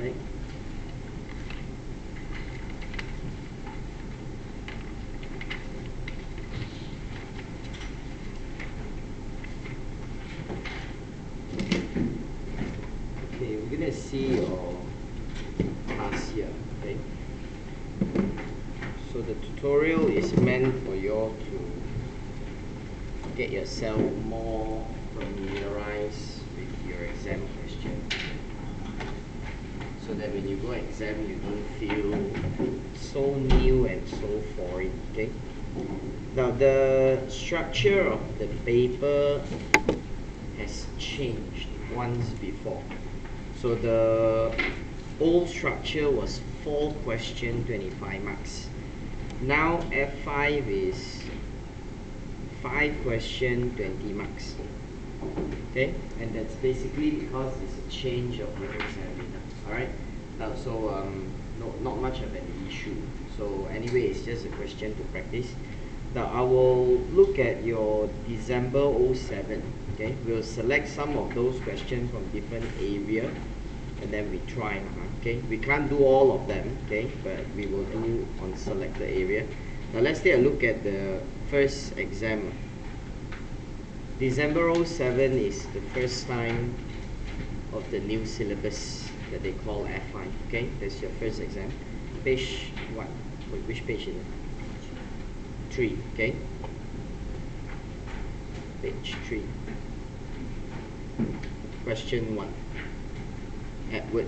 right? Okay, we're gonna see your task here, okay? So the tutorial is meant for you all to get yourself more familiarized with your exam question, so that when you go exam you don't feel so new and so foreign, okay? Now the structure of the paper has changed once before. So the old structure was 4 question, 25 marks. Now F5 is 5 question, 20 marks. Okay, and that's basically because it's a change of your examiner. Alright, so not much of an issue. So anyway, it's just a question to practice. Now I will look at your December 07. Okay, we'll select some of those questions from different area, and then we try. Okay, we can't do all of them. Okay, but we will do on selected area. Now let's take a look at the first exam. December 07 is the first time of the new syllabus that they call F5. Okay, that's your first exam. Page what? Wait, which page is it? 3. Okay, page 3. Question 1. Edward.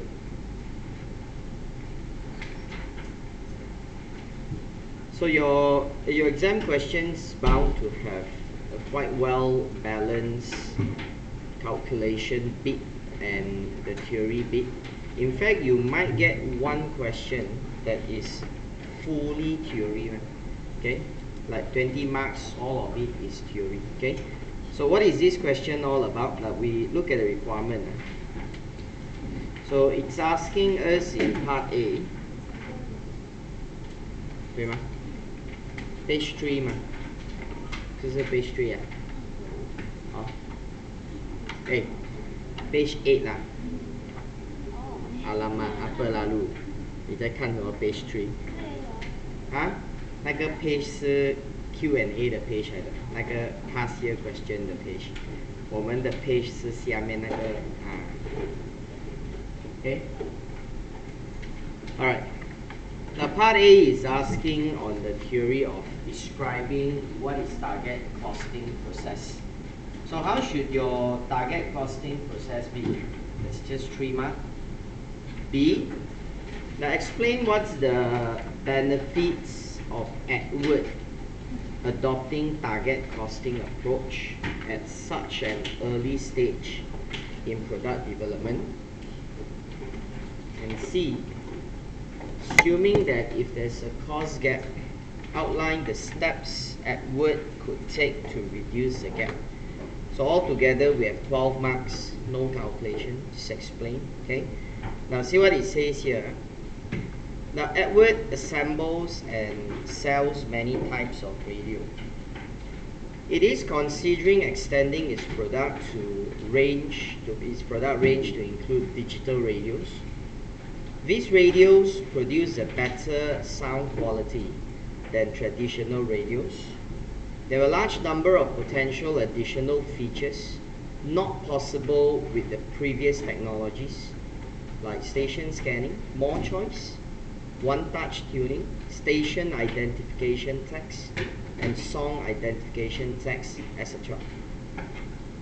So your exam questions bound to have a quite well balanced calculation bit and the theory bit. In fact, you might get one question that is fully theory, right? Okay, like 20 marks, all of it is theory. Okay, so what is this question all about? Now we look at the requirement. So it's asking us in part A, 对吗 ？Page 3嘛，这是 page 3啊。好，哎 ，page 8啦。Alamak apa lalu？你在看什么 page 3？啊？那个 page 是 Q&A 的 page 来的，那个 past year question 的 page。我们的 page 是下面那个啊。Okay. Alright. Now part A is asking on the theory of describing what is target costing process. So how should your target costing process be? It's just 3 marks. B. Now explain what's the benefits of Edward adopting target costing approach at such an early stage in product development. And C, assuming that if there's a cost gap, outline the steps Edward could take to reduce the gap. So altogether we have 12 marks, no calculation, just explain. Okay. Now see what it says here. Now Edward assembles and sells many types of radio. It is considering extending its product range to include digital radios. These radios produce a better sound quality than traditional radios. There are a large number of potential additional features not possible with the previous technologies, like station scanning, more choice, one-touch tuning, station identification text, and song identification text, etc.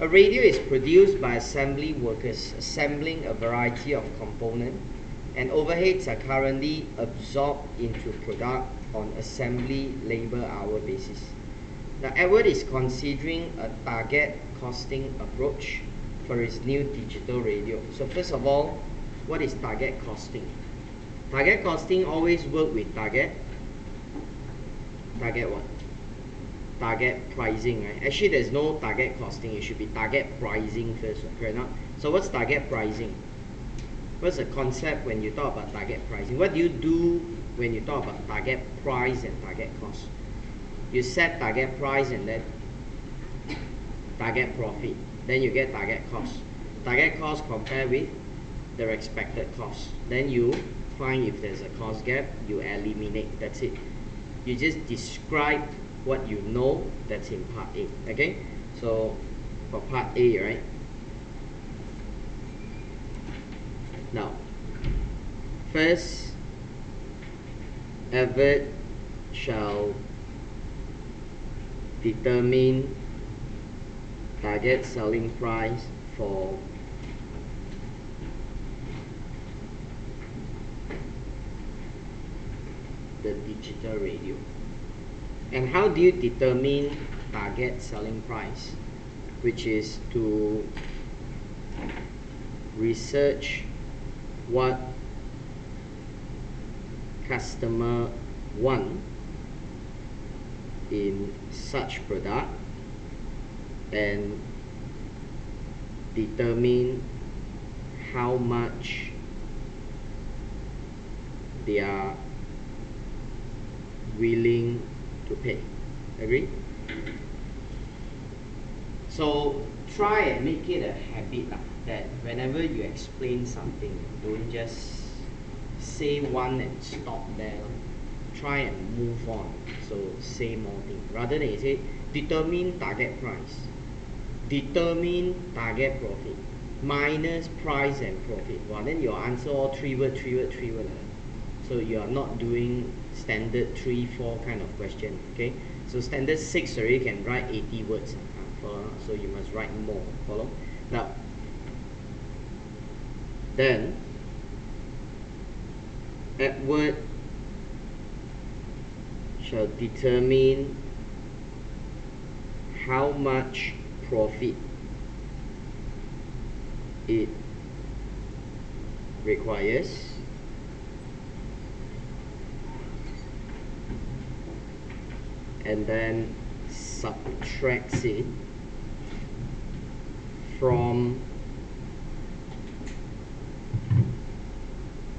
A radio is produced by assembly workers assembling a variety of components, and overheads are currently absorbed into product on assembly labor hour basis. Now Edward is considering a target costing approach for its new digital radio. So first of all, what is target costing? Target costing always work with target what? Target pricing, right? Actually there's no target costing, it should be target pricing first, correct? So what's target pricing? What's the concept when you talk about target pricing? What do you do when you talk about target price and target cost? You set target price and then target profit. Then you get target cost. Target cost compared with the expected cost. Then you find if there's a cost gap, you eliminate. That's it. You just describe what you know. That's in part A. Okay, so for part A, right? Now, first, Everett shall determine target selling price for the digital radio. And how do you determine target selling price? Which is to research what customer want in such product and determine how much they are willing to pay. Agree? So try and make it a habit that whenever you explain something, don't just say one and stop there. Try and move on. So say more things. Rather than you say determine target price, determine target profit, minus price and profit. Well, then your answer all 3 word. So you are not doing standard 3-4 kind of question. Okay, so standard 6 already can write 80 words. So you must write more. Follow? Now, then Edward shall determine how much profit it requires and then subtracts it from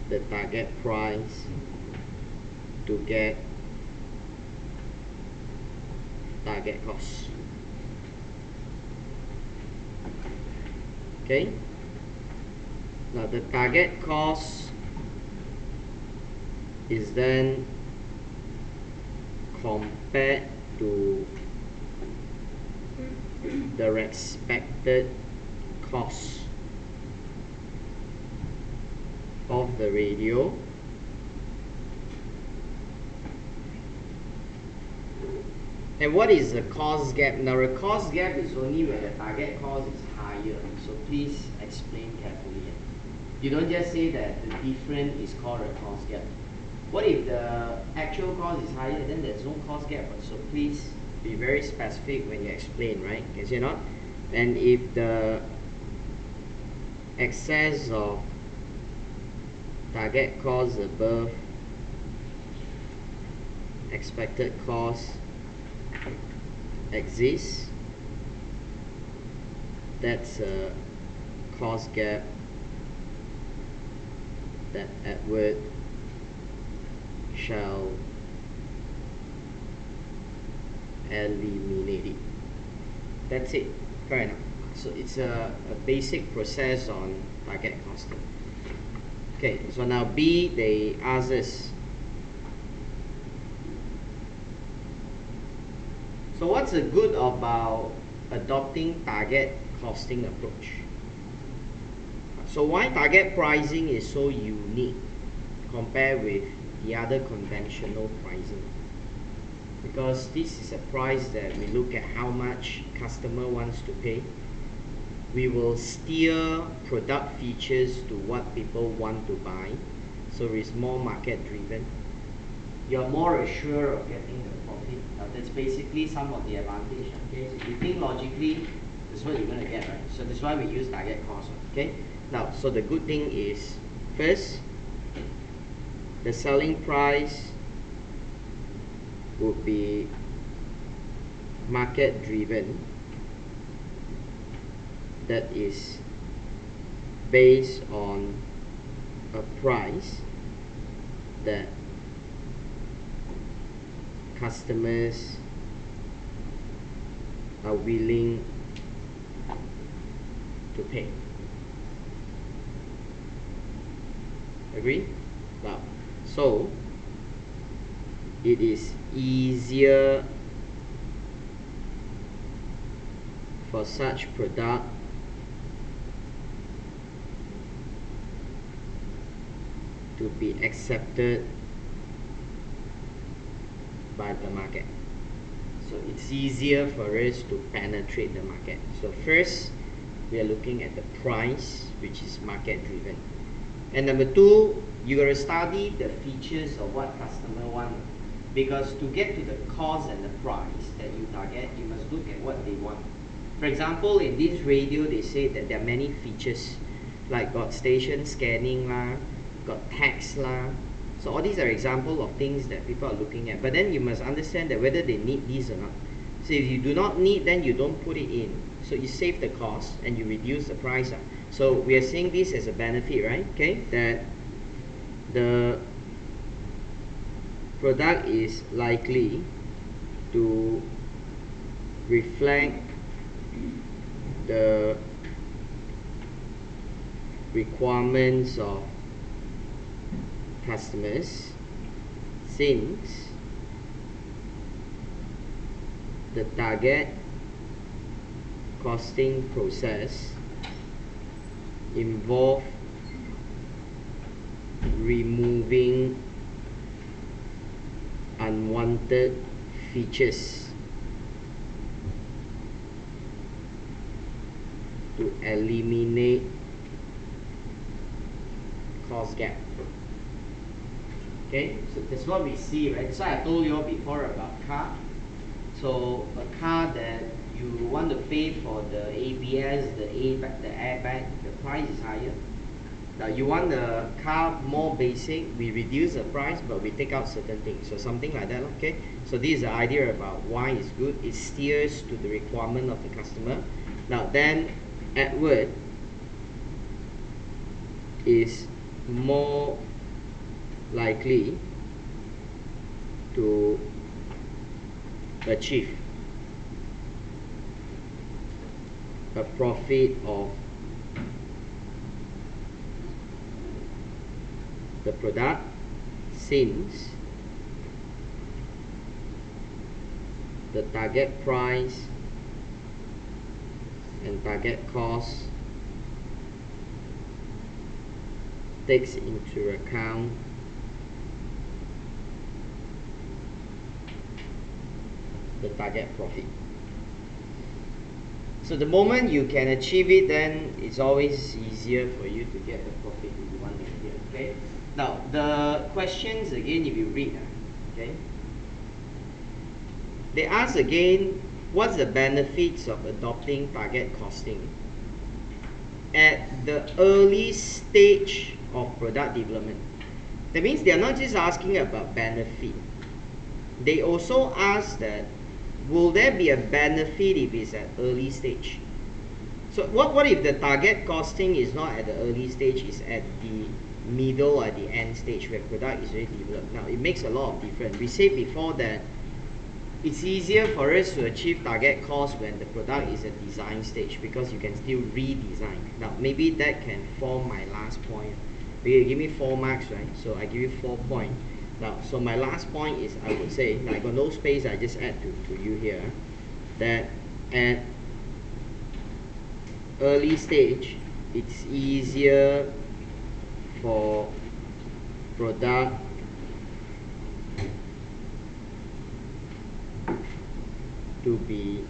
the target price to get target cost. Okay, now the target cost is then compared to the expected cost of the radio and what is the cost gap? Now the cost gap is only when the target cost is higher, so please explain carefully. You don't just say that the difference is called a cost gap. What if the actual cost is higher, then there's no cost gap? So please be very specific when you explain, right? Because you're not. And if the excess of target cost above expected cost exists, that's a cost gap that Edward shall eliminate it. That's it. Fair enough. So it's a basic process on target costing. Okay, so now B, they ask us, so what's the good about adopting target costing approach? So why target pricing is so unique compared with the other conventional pricing? Because this is a price that we look at how much customer wants to pay. We will steer product features to what people want to buy, so it's more market driven. You're more assured of getting the profit. Now that's basically some of the advantage. Okay, so if you think logically, that's what you're going to get, right? So that's why we use target cost. Okay, now so the good thing is, first, the selling price would be market driven, that is based on a price that customers are willing to pay. Agree? Now, so it is easier for such product to be accepted by the market. So it's easier for us to penetrate the market. So first, we are looking at the price, which is market driven. And number two, you got to study the features of what customer want. Because to get to the cost and the price that you target, you must look at what they want. For example, in this radio, they say that there are many features, like got station scanning lah, got text lah. So all these are examples of things that people are looking at. But then you must understand that whether they need these or not. So if you do not need, then you don't put it in. So you save the cost and you reduce the price. So we are seeing this as a benefit, right? Okay, that the product is likely to reflect the requirements of customers, since the target costing process involve removing unwanted features to eliminate cost gap. Okay, so that's what we see, right? So I told you all before about car. So a car that you want to pay for the ABS, the airbag, the price is higher. Now you want the car more basic, we reduce the price, but we take out certain things. So something like that, okay? So this is the idea about why it's good. It steers to the requirement of the customer. Now then, Edward is more likely to achieve a profit of the product, since the target price and target cost takes into account the target profit. So the moment you can achieve it, then it's always easier for you to get the profit that you want to get. Okay. Now the questions again, if you read, okay, they ask again, what's the benefits of adopting target costing at the early stage of product development? That means they are not just asking about benefit. They also ask that, will there be a benefit if it's at early stage? So what if the target costing is not at the early stage, is at the middle or the end stage where product is already developed? Now it makes a lot of difference. We said before that it's easier for us to achieve target cost when the product is at design stage, because you can still redesign. Now maybe that can form my last point. Because you give me 4 marks, right? So I give you 4 points. Now, so my last point is, I would say, now I got no space, I just add to you here, that at early stage, it's easier for product to be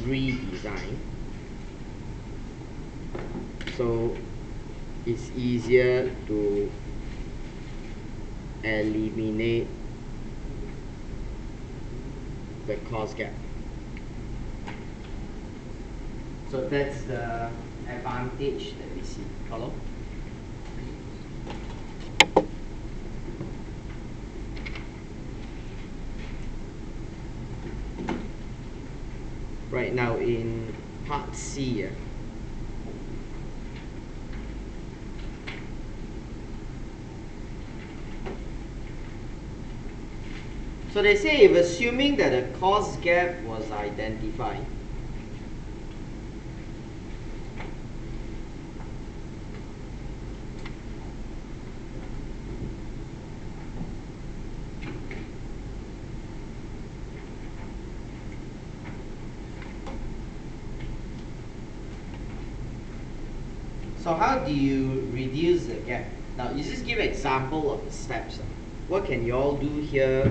redesigned. So it's easier to eliminate the cost gap. So that's the advantage that we see. Hello? Right now in part C, so they say, if assuming that a cost gap was identified, So how do you reduce the gap? Now, you just give an example of the steps. What can you all do here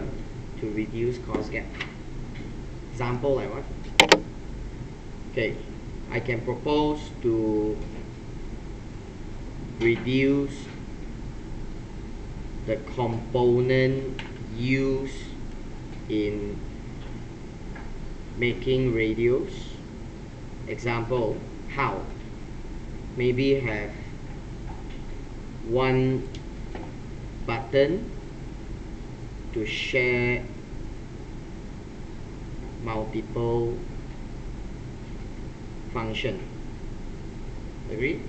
to reduce cost gap? Example like what? Okay, I can propose to reduce the component used in making radios. Example, how? Maybe have one button to share multiple function. Agree?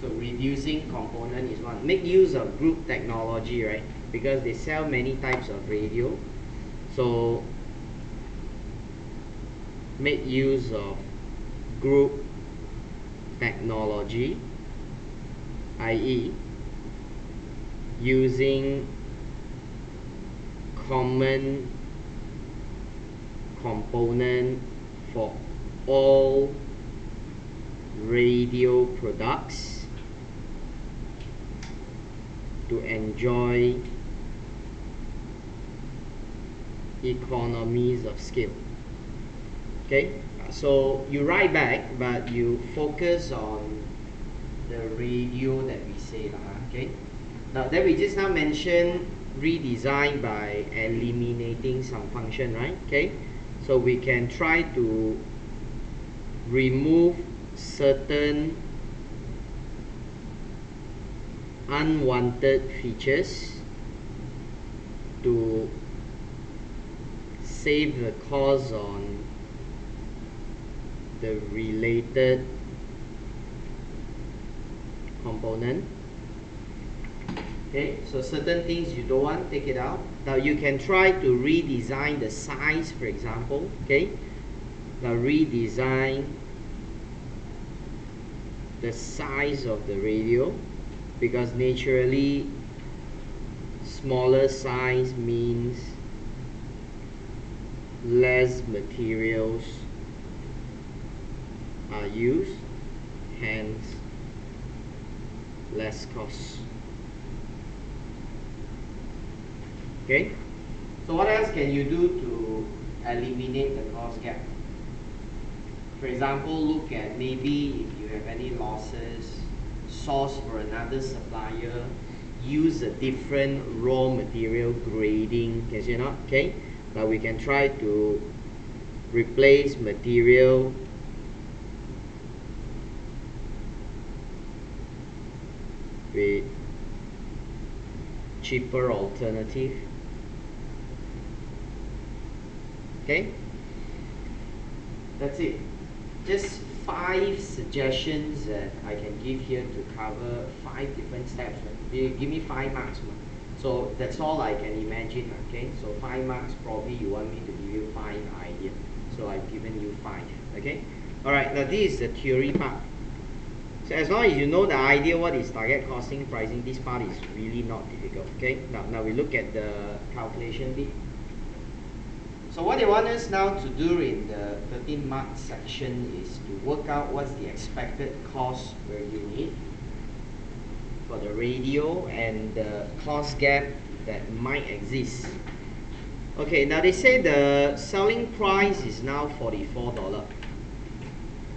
So reducing component is one. Make use of group technology, right? Because they sell many types of radio. So make use of group technology, i.e. using common component for all radio products to enjoy economies of scale. Okay, so you write back, but you focus on the radio that we say, okay. Now then we just now mentioned redesign by eliminating some function, right? Okay, so we can try to remove certain unwanted features to save the cost on the related component. Okay, so certain things you don't want, take it out. Now you can try to redesign the size, for example. Okay, now redesign the size of the radio, because naturally smaller size means less materials are used, hence less cost. Okay, so what else can you do to eliminate the cost gap? For example, look at maybe if you have any losses, source for another supplier, use a different raw material grading, can you not? Okay, now we can try to replace material with cheaper alternative. Okay, that's it. Just 5 suggestions that I can give here to cover 5 different steps. Right? Give me 5 marks. So that's all I can imagine. Okay, so 5 marks, probably you want me to give you 5 ideas. So I've given you 5. Okay, alright, now this is the theory part. So as long as you know the idea, what is target costing, pricing, this part is really not difficult. Okay, now we look at the calculation bit. So what they want us now to do in the 13 mark section is to work out what's the expected cost per unit for the radio and the cost gap that might exist. Okay, now they say the selling price is now $44,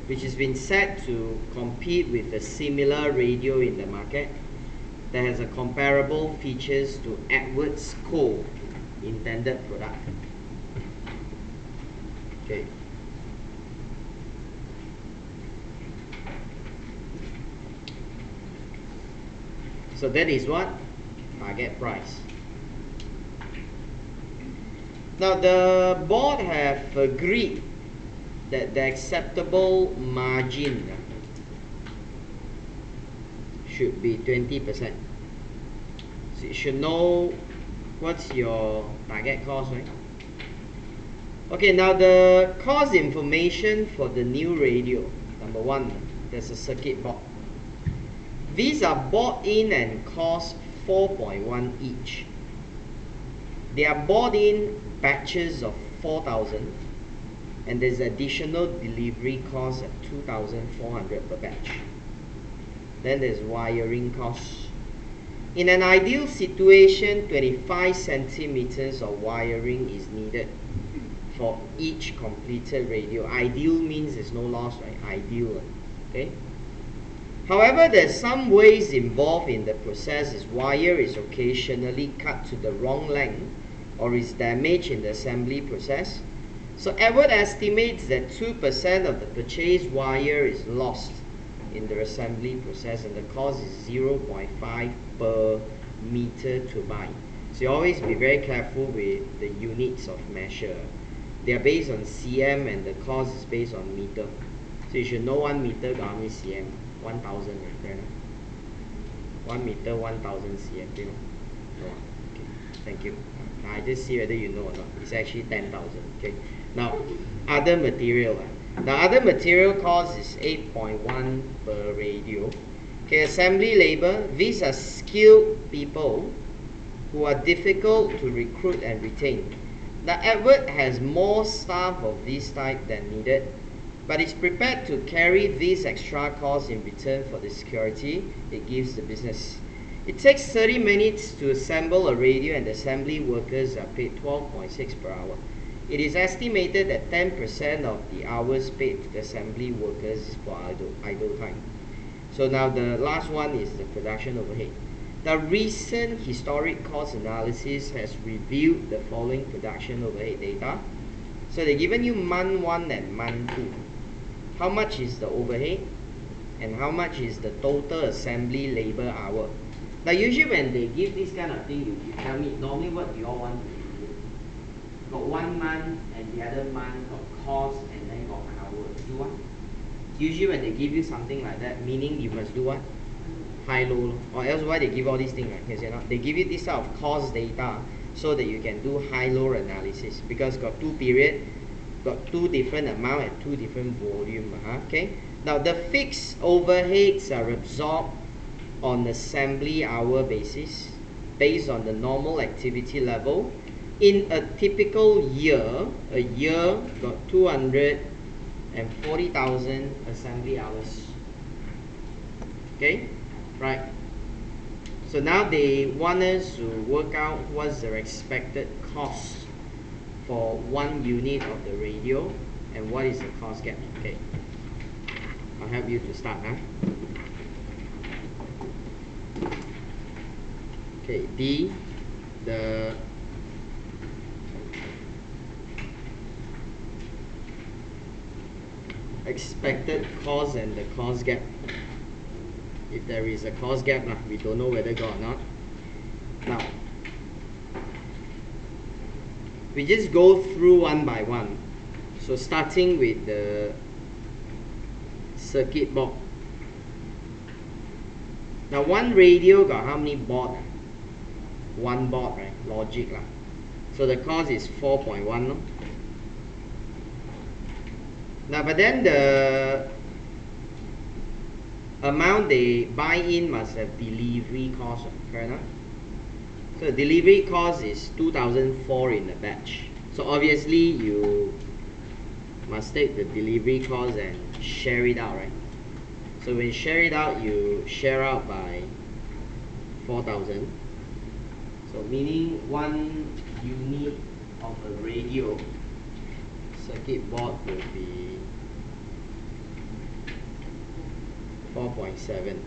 which has been set to compete with a similar radio in the market that has a comparable features to Edwards Co. intended product. Okay. So that is what? Target price. Now the board have agreed that the acceptable margin should be 20%. So you should know what's your target cost, right? Okay, now the cost information for the new radio. Number 1, there's a circuit board. These are bought in and cost 4.1 each. They are bought in batches of 4,000 and there's additional delivery cost at 2,400 per batch. Then there's wiring costs. In an ideal situation, 25 centimeters of wiring is needed for each completed radio. Ideal means there's no loss, right? Ideal, okay? However, there's some ways involved in the process. Is wire is occasionally cut to the wrong length or is damaged in the assembly process. So Edward estimates that 2% of the purchased wire is lost in the assembly process, and the cost is 0.5 per meter to buy. So you always be very careful with the units of measure. They are based on cm and the cost is based on meter. So you should know 1 meter got how many cm? 1,000, right? 1 meter, 1,000 cm. You know? No. Okay. Thank you. Now I just see whether you know or not. It's actually 10,000. Okay. Now, other material. Now, other material cost is 8.1 per radio. Okay, assembly labor. These are skilled people who are difficult to recruit and retain. Now, Edward has more staff of this type than needed, but is prepared to carry these extra costs in return for the security it gives the business. It takes 30 minutes to assemble a radio, and the assembly workers are paid 12.6 per hour. It is estimated that 10% of the hours paid to the assembly workers is for idle time. So now the last one is the production overhead. The recent historic cost analysis has revealed the following production overhead data. So they've given you month 1 and month 2. How much is the overhead and how much is the total assembly labor hour? Now usually when they give this kind of thing, you tell me normally what do you all want to do? Got 1 month and the other month got cost and then got hours. Do what? Usually when they give you something like that, meaning you must do what? High-low, or else why they give all these things, right? Because they give you this type of cost data so that you can do high-low analysis, because got 2 period, got 2 different amount and 2 different volume. Okay. Now the fixed overheads are absorbed on assembly hour basis based on the normal activity level. In a typical year, a year got 240,000 assembly hours. Okay. Right. So now they want us to work out what's their expected cost for 1 unit of the radio and what is the cost gap. Okay. I'll help you to start. Okay. D, the expected cost and the cost gap. If there is a cost gap, we don't know whether got or not. Now, we just go through one by one. So starting with the circuit board. Now 1 radio got how many board? 1 board, right? Logic lah. So the cost is 4.1. No? Now but then the amount they buy in must have delivery cost, fair enough? So the delivery cost is 2,004 in a batch. So obviously you must take the delivery cost and share it out, right? So when you share it out, you share out by 4,000. So meaning 1 unit of a radio circuit board will be 4.7.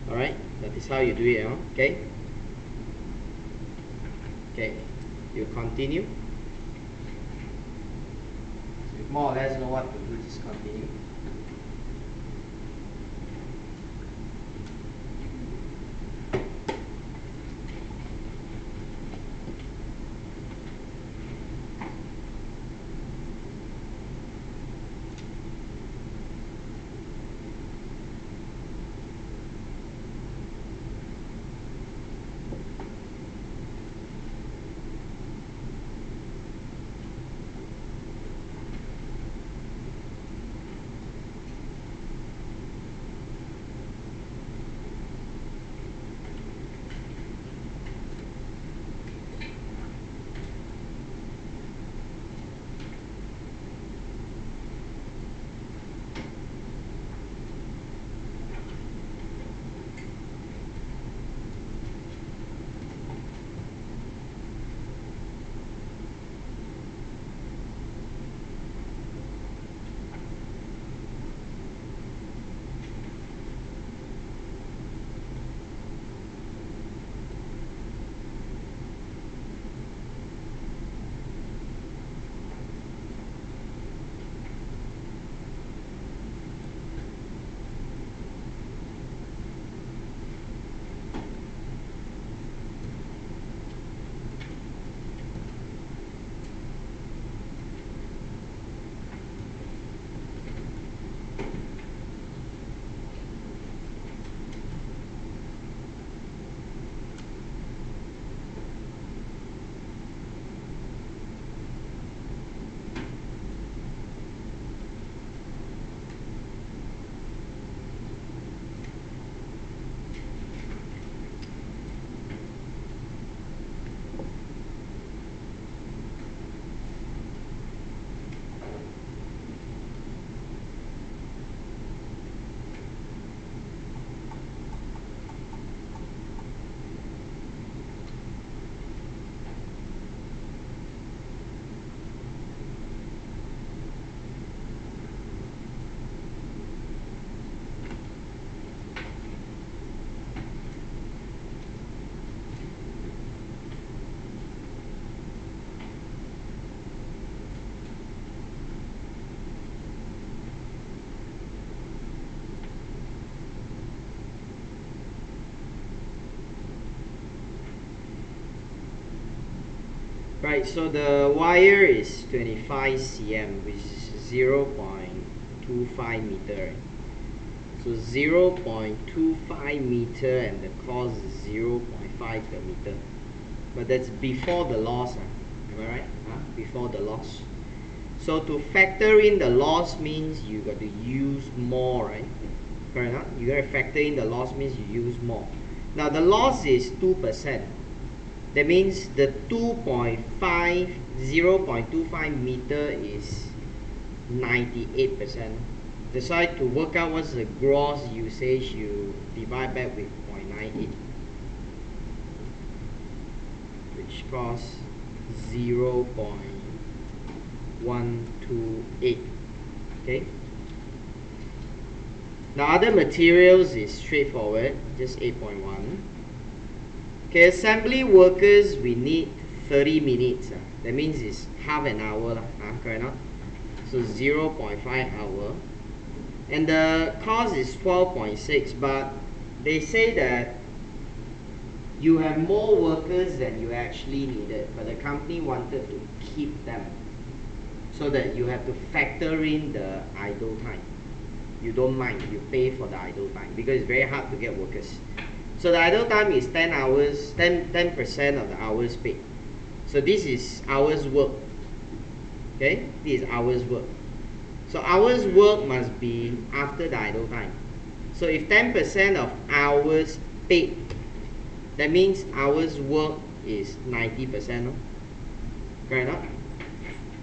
Alright, that is how you do it, okay? Okay, you continue. So if more or less know what to do, just continue. Right, so the wire is 25 cm, which is 0.25 meter. Right? So 0.25 meter and the cost is 0.5 per meter. But that's before the loss. Am I right? Before the loss. So to factor in the loss means you got to use more, right? Correct enough? You got to factor in the loss means you use more. Now the loss is 2%. That means the 0.25 meter is 98%. That's why to work out what's the gross usage, you divide back with 0.98, which costs 0.128. Okay. Now other materials is straightforward, just 8.1. Okay, assembly workers we need 30 minutes. That means it's half an hour, correct enough? So 0.5 hour. And the cost is 12.6, but they say that you have more workers than you actually needed, but the company wanted to keep them so that you have to factor in the idle time. You don't mind, you pay for the idle time because it's very hard to get workers. So the idle time is 10 hours, 10% of the hours paid. So this is hours work. Okay, this is hours work. So hours work must be after the idle time. So if 10% of hours paid, that means hours work is 90%. No? Correct enough?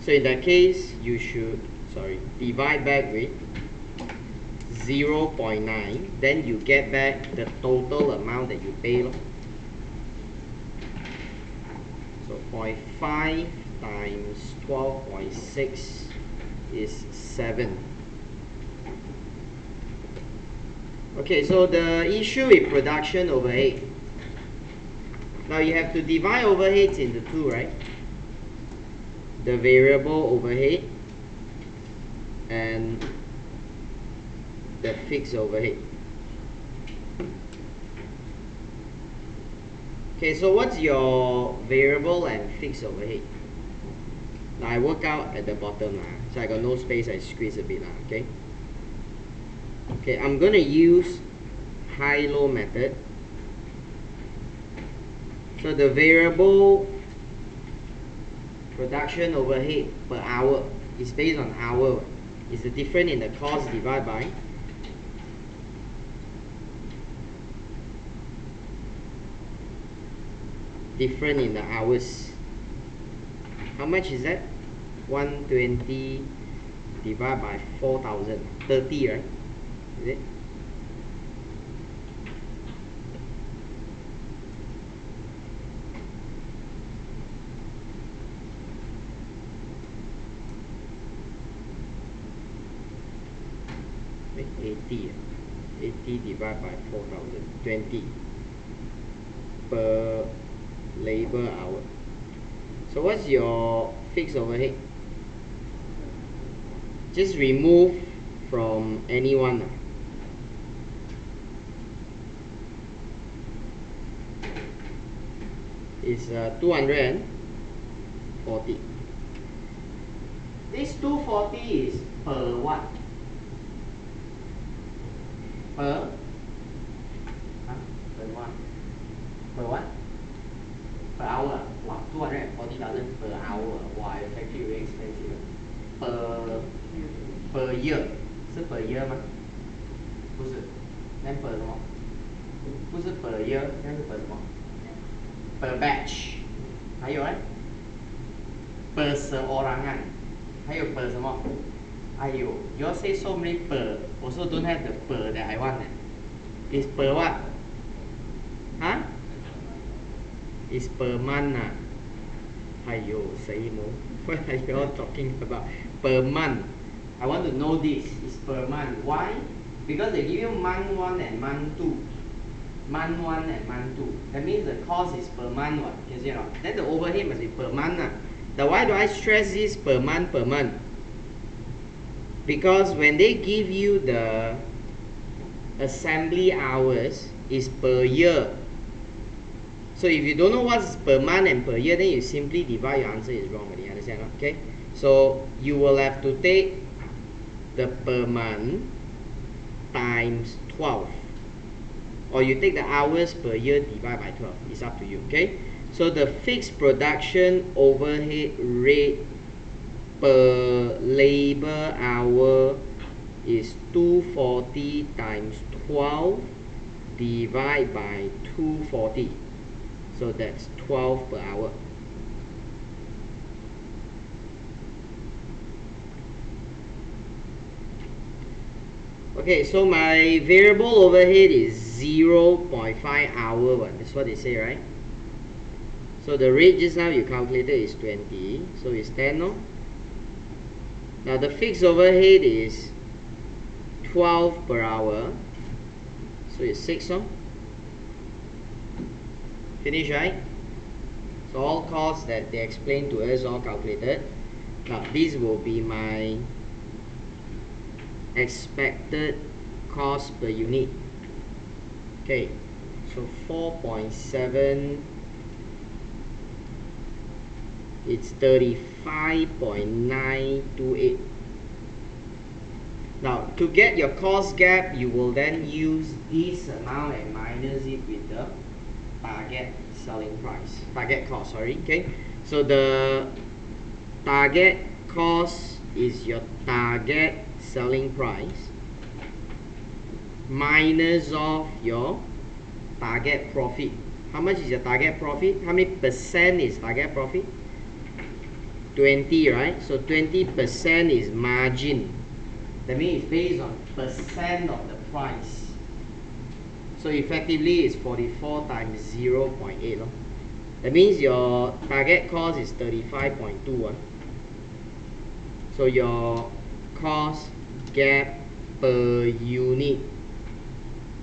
So in that case, you should divide back with 0.9, then you get back the total amount that you pay. So 0.5 times 12.6 is 7. Okay, so the issue with production overhead. Now you have to divide overheads into two, right? The variable overhead and the fixed overhead. Okay, so what's your variable and fixed overhead? Now I work out at the bottom, so I got no space, I squeeze a bit, okay? Okay, I'm gonna use high-low method. So the variable production overhead per hour is based on hour. It's the difference in the cost divided by different in the hours. How much is that? 120 divided by 4,000. 30, right? Is it? Wait, 80. 80 divided by 4,000. 20 per labor hour. So what's your fixed overhead? Just remove from anyone. It's 240. This 240 is per what? Per what? Per what? Per hour. Wow, 240,000 per hour. Wow, it's actually very expensive. Per year. 是 per year 吗？不是。那 per 什么？不是 per year， 那是 per 什么？ Per batch。还有呢 ？Per seorangan。还有 per 什么？哎呦 you all say so many per. Also don't have the per that I want. It's per what? Huh? It's per month. Aiyo, what are you all talking about? Per month. I want to know this. It's per month. Why? Because they give you month 1 and month 2. Month 1 and month 2. That means the cost is per month. What? You see or not? Then the overhead must be per month. Now why do I stress this per month? Because when they give you the assembly hours, is per year. So if you don't know what's per month and per year, then you simply divide, your answer is wrong. You understand? Okay? So you will have to take the per month times 12. Or you take the hours per year divided by 12. It's up to you. Okay? So the fixed production overhead rate per labor hour is 240 times 12 divided by 240. So that's 12 per hour. Okay, so my variable overhead is 0.5 hour. That's what they say, right? So the rate just now you calculated is 20. So it's 10, no? Now the fixed overhead is 12 per hour. So it's 6, no? Finish, right? So all costs that they explained to us all calculated. Now this will be my expected cost per unit. Okay, so 4.7, it's 35.928. Now to get your cost gap, you will then use this amount and minus it with the target selling price, target cost, sorry. Okay, so the target cost is your target selling price minus of your target profit. How much is your target profit? How many percent is target profit? 20, right? So 20% is margin. That means it's based on percent of the price. So effectively it's 44 times 0.8. That means your target cost is 35.2. So your cost gap per unit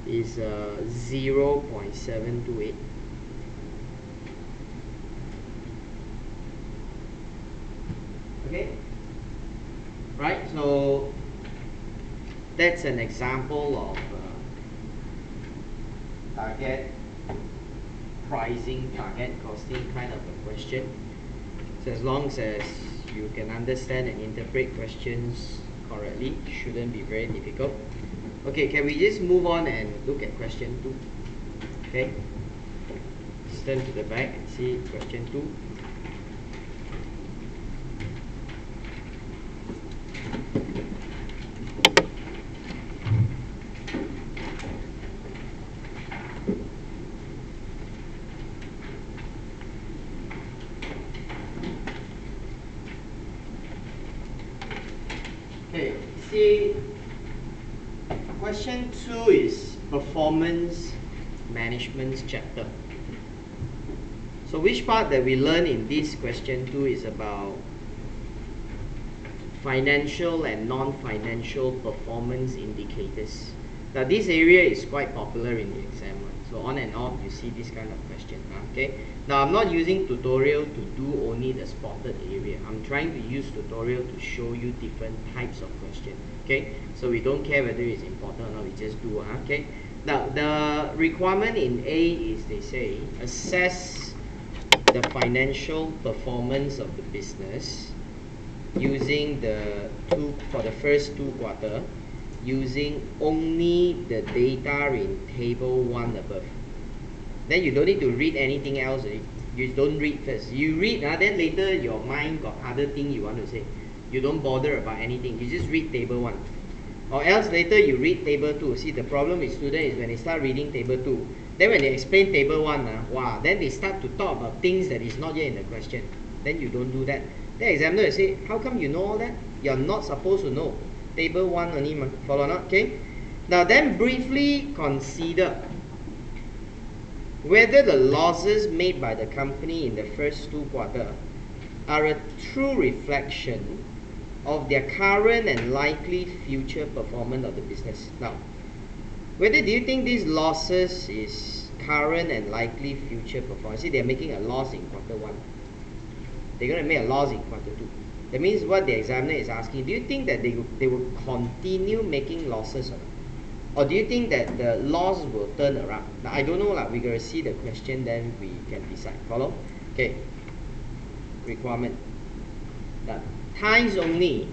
is 0.728. Okay, right? So that's an example of target pricing, target costing kind of a question. So as long as you can understand and interpret questions correctly, it shouldn't be very difficult. Okay, can we just move on and look at question 2? Okay, let's turn to the back and see question 2. Okay, see, question 2 is performance management chapter. So which part that we learn in this question 2 is about financial and non-financial performance indicators. Now this area is quite popular in the exam. So on and off you see this kind of question. Okay. Now I'm not using tutorial to do only the spotted area. I'm trying to use tutorial to show you different types of question. Okay. So we don't care whether it's important or not, we just do. Okay. Now the requirement in A is, they say, assess the financial performance of the business using for the first 2 quarters, using only the data in table 1 above. Then you don't need to read anything else. You don't read first. You read, then later your mind got other thing you want to say. You don't bother about anything. You just read table 1. Or else later you read table 2. See, the problem with students is when they start reading table 2, then when they explain table 1, wow, then they start to talk about things that is not yet in the question. Then you don't do that. The examiner will say, how come you know all that? You're not supposed to know. Table 1 only, follow not? Okay? Now then briefly consider whether the losses made by the company in the first 2 quarters are a true reflection of their current and likely future performance of the business. Now, whether do you think these losses is current and likely future performance? See, they're making a loss in quarter 1. They're going to make a loss in quarter 2. That means what the examiner is asking, do you think that they will continue making losses or not? Or do you think that the laws will turn around? Now, I don't know, we're going to see the question, then we can decide. Follow? Okay. Requirement. Now, ties only.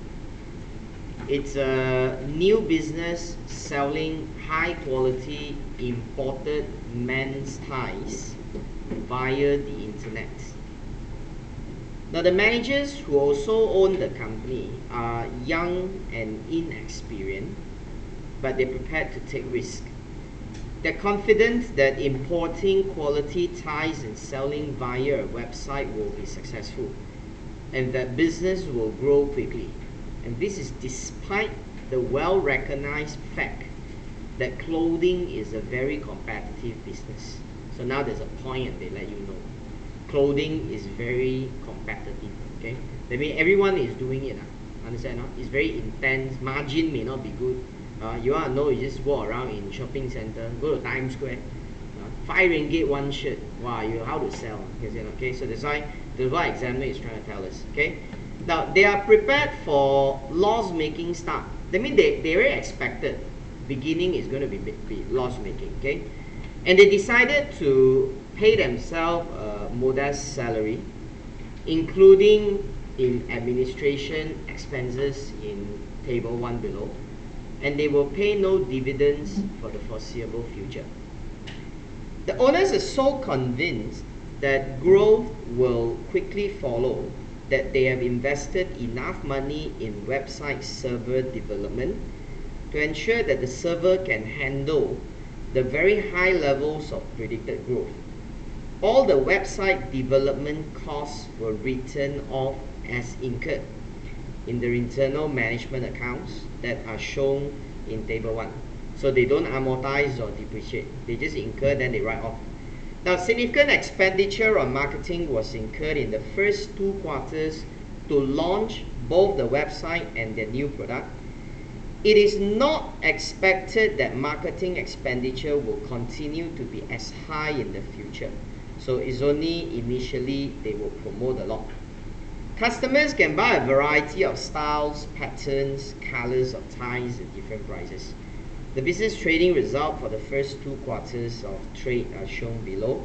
It's a new business selling high quality imported men's ties via the internet. Now the managers who also own the company are young and inexperienced, but they're prepared to take risk. They're confident that importing quality ties and selling via a website will be successful, and that business will grow quickly. And this is despite the well-recognized fact that clothing is a very competitive business. So now there's a point and they let you know. Clothing is very competitive, okay? That means everyone is doing it, understand? It's very intense, margin may not be good. You want to know, you just walk around in shopping center, go to Times Square, 5 ringgit one shirt, wow, how to sell, okay? So that's why the law examiner is trying to tell us, okay? Now, they are prepared for loss-making start. That means they already expected beginning is going to be loss-making, okay? And they decided to pay themselves a modest salary, including in administration expenses in table 1 below, and they will pay no dividends for the foreseeable future. The owners are so convinced that growth will quickly follow that they have invested enough money in website server development to ensure that the server can handle the very high levels of predicted growth. All the website development costs were written off as incurred in the internal management accounts that are shown in table 1. So they don't amortize or depreciate. They just incur, then they write off. Now, significant expenditure on marketing was incurred in the first 2 quarters to launch both the website and the new product. It is not expected that marketing expenditure will continue to be as high in the future. So it's only initially they will promote a lot. Customers can buy a variety of styles, patterns, colors of ties at different prices. The business trading result for the first 2 quarters of trade are shown below.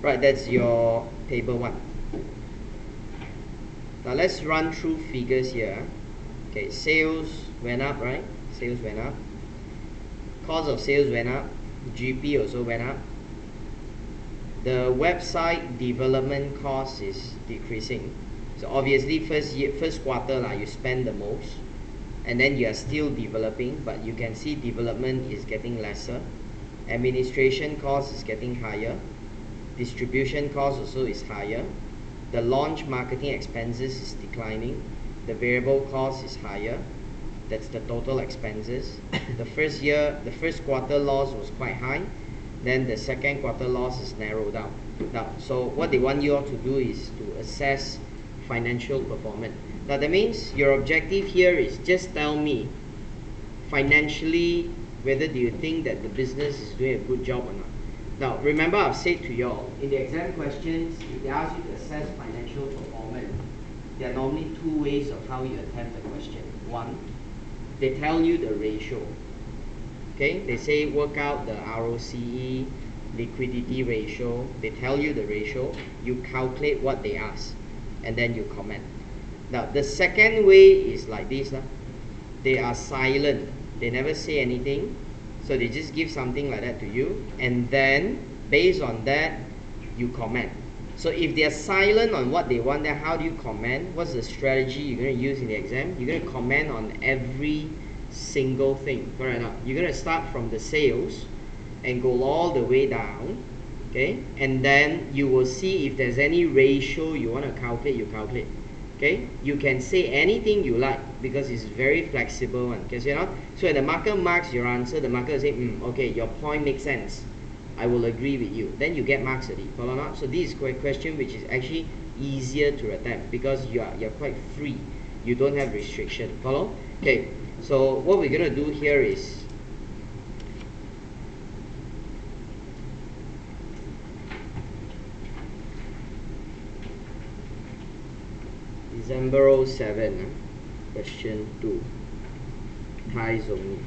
Right, that's your table 1. Now let's run through figures here. Okay, sales went up, right? Sales went up. Cost of sales went up. GP also went up. The website development cost is decreasing. So obviously first quarter you spend the most, and then you are still developing, but you can see development is getting lesser. Administration cost is getting higher. Distribution cost also is higher. The launch marketing expenses is declining. The variable cost is higher. That's the total expenses. The first quarter loss was quite high. Then the second quarter loss is narrowed down. Now, so what they want you all to do is to assess financial performance. Now that means your objective here is just tell me financially whether do you think that the business is doing a good job or not. Now remember, I've said to you all, in the exam questions, if they ask you to assess financial performance, there are normally 2 ways of how you attempt the question. 1, they tell you the ratio. Okay, they say work out the ROCE, liquidity ratio. They tell you the ratio. You calculate what they ask, and then you comment. Now the second way is like this. They are silent. They never say anything. So they just give something like that to you, and then based on that, you comment. So if they are silent on what they want, then how do you comment? What's the strategy you're going to use in the exam? You're going to comment on every single thing, correct or not? You're going to start from the sales and go all the way down, okay? And then you will see if there's any ratio you want to calculate, you calculate. Okay, you can say anything you like because it's very flexible one. Okay, so so when the marker marks your answer, the marker will say, okay, your point makes sense. I will agree with you. Then you get marks already. Follow not? So this is a question which is actually easier to attempt because you're quite free. You don't have restriction. Follow? Okay. So what we're gonna do here is December 07, question 2, ties only.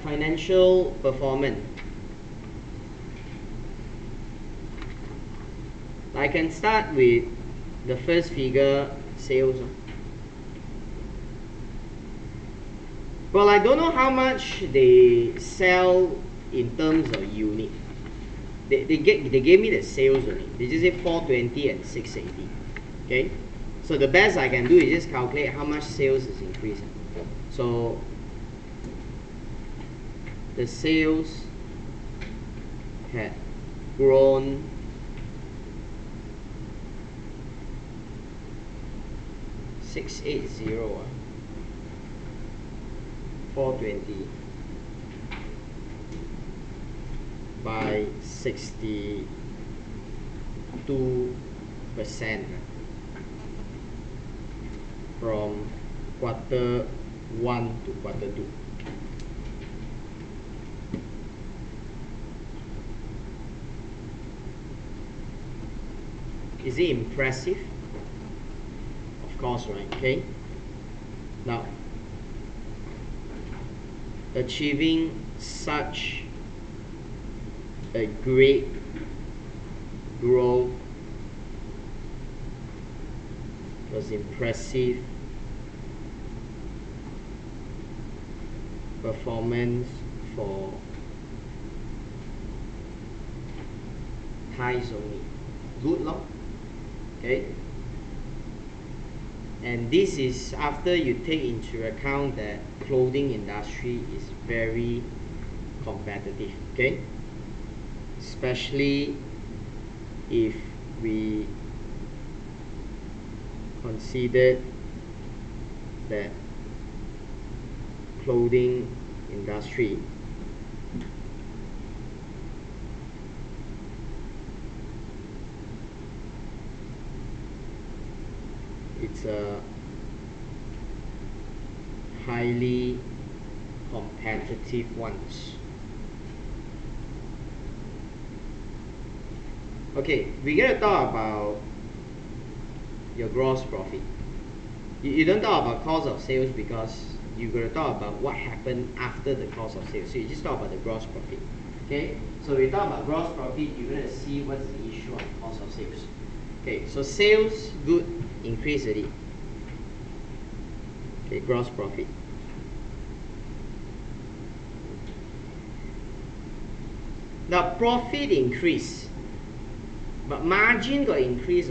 financial performance. I can start with the first figure, sales. Well, I don't know how much they sell in terms of unit. They gave me the sales only. They just say 420 and 680. Okay, so the best I can do is just calculate how much sales is increased. So the sales had grown 680, 420 by 62%. From quarter 1 to quarter 2. Is it impressive? Of course, right? Okay. Now, achieving such a great growth was impressive performance for Thais only. Good luck. Okay. And this is after you take into account that clothing industry is very competitive. Okay. Especially if we consider that clothing industry it's a highly competitive ones. Okay, we're gonna talk about your gross profit. You don't talk about cost of sales because you're gonna talk about what happened after the cost of sales. So you just talk about the gross profit. Okay, so we talk about gross profit, you're gonna see what's the issue on cost of sales. Okay, so sales good increase already. Okay, gross profit. Now profit increase, but margin got increase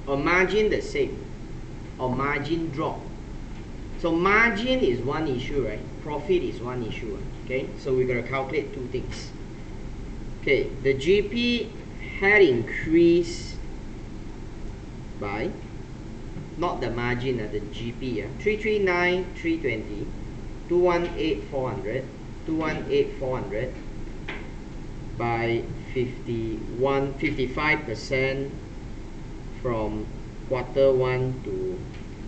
or margin the same, or margin drop. So margin is one issue, right? Profit is one issue. Okay, so we're gonna calculate two things. Okay, the GP had increased by, not the margin, the GP, 339, 320, 218, 400, 218, 400 by 55% from quarter 1 to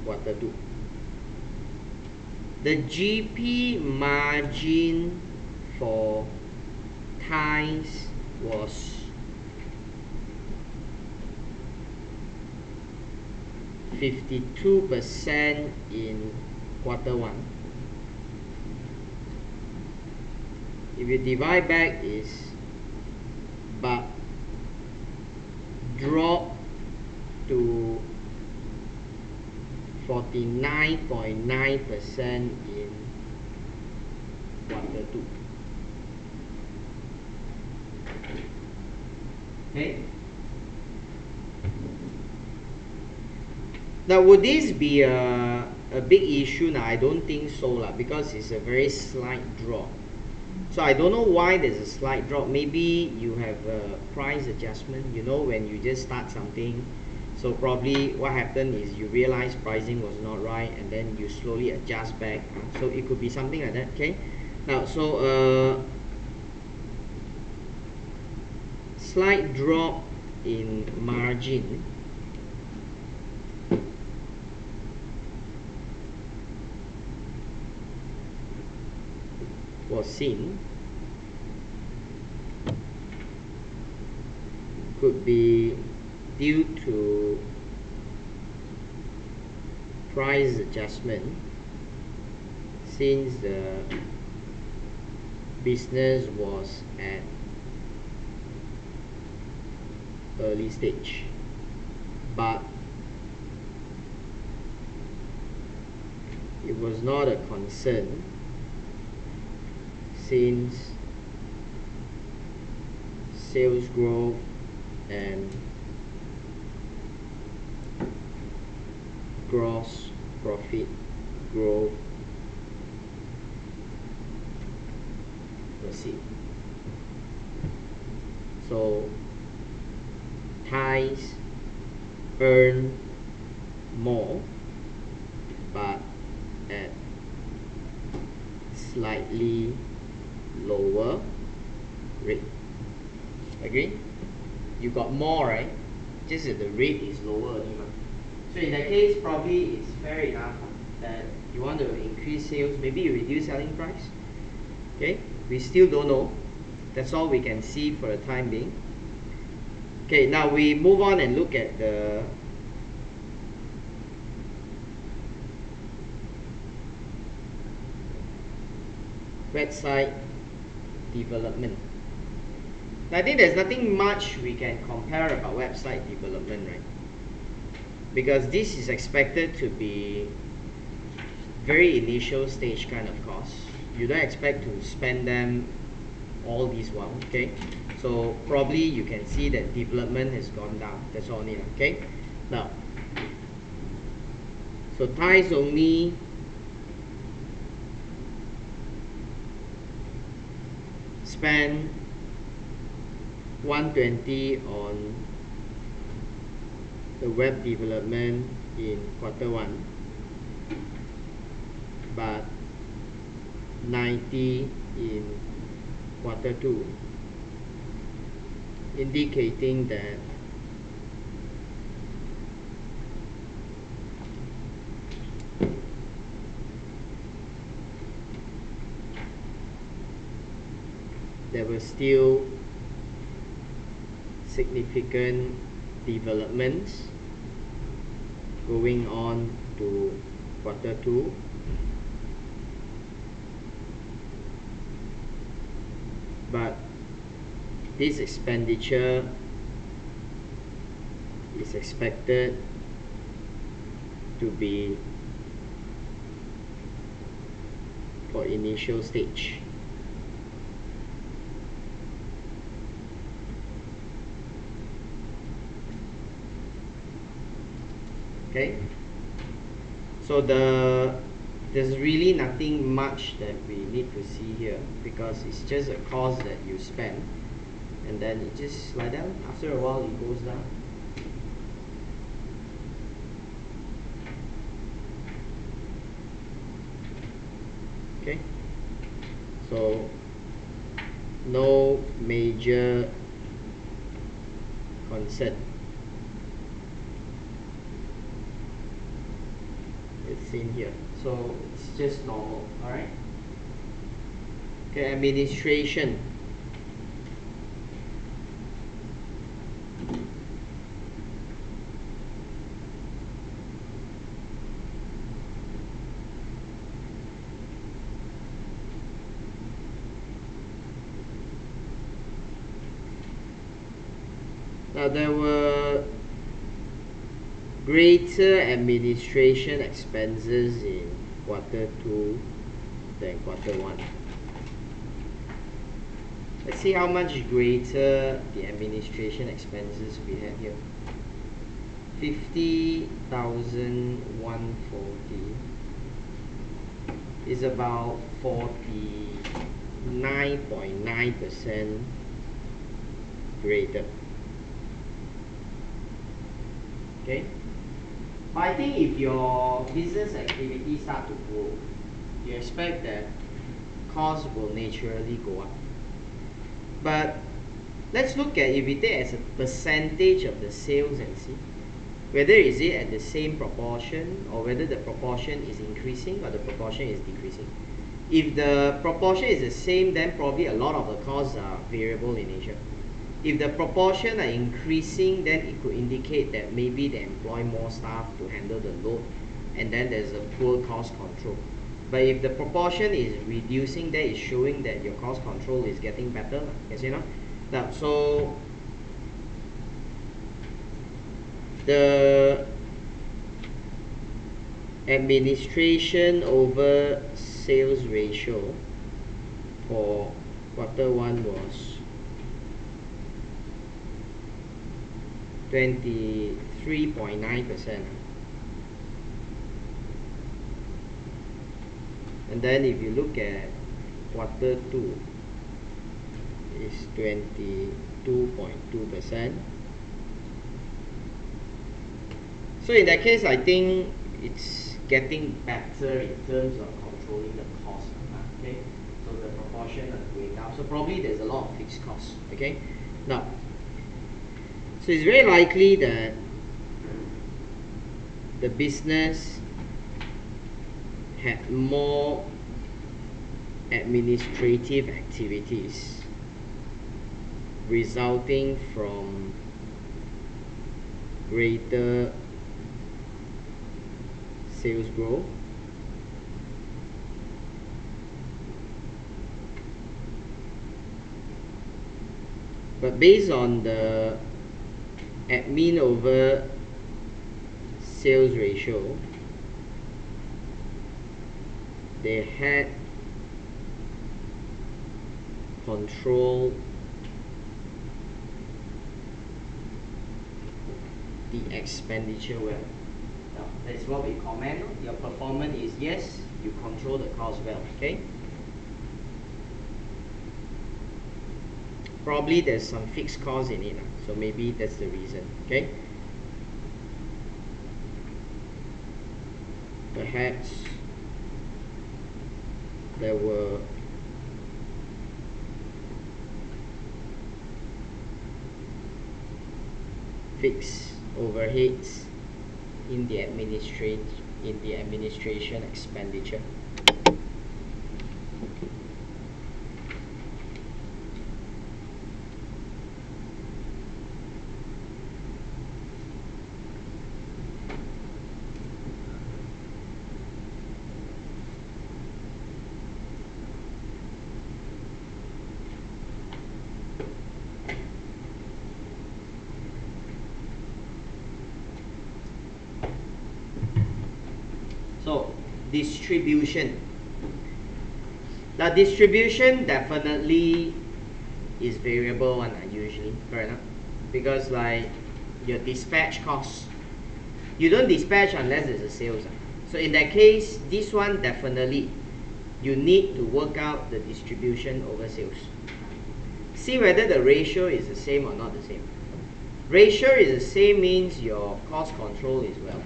quarter 2. The GP margin for Thais was 52% in quarter 1. If you divide back is but drop to 49.9% in quarter 2. Okay. Now, would this be a big issue? Now, I don't think so, because it's a very slight drop. So I don't know why there's a slight drop. Maybe you have a price adjustment, when you just start something. So probably what happened is you realize pricing was not right, and then you slowly adjust back. So it could be something like that. Okay. Now, so slight drop in margin was seen. Could be due to price adjustment, since the business was at early stage, but it was not a concern since sales growth and gross profit growth proceed. So Thais earn more but at slightly lower rate. Agree? You got more, right? Just that the rate is lower only. So in that case, probably it's fair enough that you want to increase sales, maybe you reduce selling price. Okay, we still don't know. That's all we can see for the time being. Okay, now we move on and look at the website development. I think there's nothing much we can compare about website development, right? Because this is expected to be very initial stage kind of costs. You don't expect to spend them all this while, okay? So probably you can see that development has gone down. That's all only, okay? Now, so Thais only spend 120 on the web development in Q1, but 90 in Q2, indicating that there were still significant developments going on to Q2, but this expenditure is expected to be for initial stage. Okay, so there's really nothing much that we need to see here, because it's just a cost that you spend and then it just slide down. After a while it goes down. Okay, so no major concern. It's in here, so it's just normal. All right. Okay, administration. Now there were greater administration expenses in Q2 than Q1. Let's see how much greater the administration expenses we have here. 50,140 is about 49.9% greater. Okay, but I think if your business activity start to grow, you expect that costs will naturally go up. But let's look at, if we take as a percentage of the sales and see whether is it at the same proportion or whether the proportion is increasing or the proportion is decreasing. If the proportion is the same, then probably a lot of the costs are variable in nature. If the proportion are increasing, then it could indicate that maybe they employ more staff to handle the load, and then there's a poor cost control. But if the proportion is reducing, that is showing that your cost control is getting better. You see, no? Now, so the administration over sales ratio for Q1 was 23.9%. And then if you look at Q2, it's 22.2%. So in that case, I think it's getting better in terms of controlling the cost. Okay, so the proportion is going down. So probably there's a lot of fixed costs. Okay, now, so it's very likely that the business had more administrative activities resulting from greater sales growth, but based on the admin over sales ratio, they had control the expenditure well. Now, that's what we comment on. Your performance is yes, you control the cost well. Okay. Probably there's some fixed cost in it, so maybe that's the reason. Okay. Perhaps there were fixed overheads in the administration expenditure. So distribution. Now distribution definitely is variable one usually, correct enough? Because like your dispatch costs, you don't dispatch unless there's a sales. So in that case, this one definitely you need to work out the distribution over sales. See whether the ratio is the same or not the same. Ratio is the same means your cost control is well.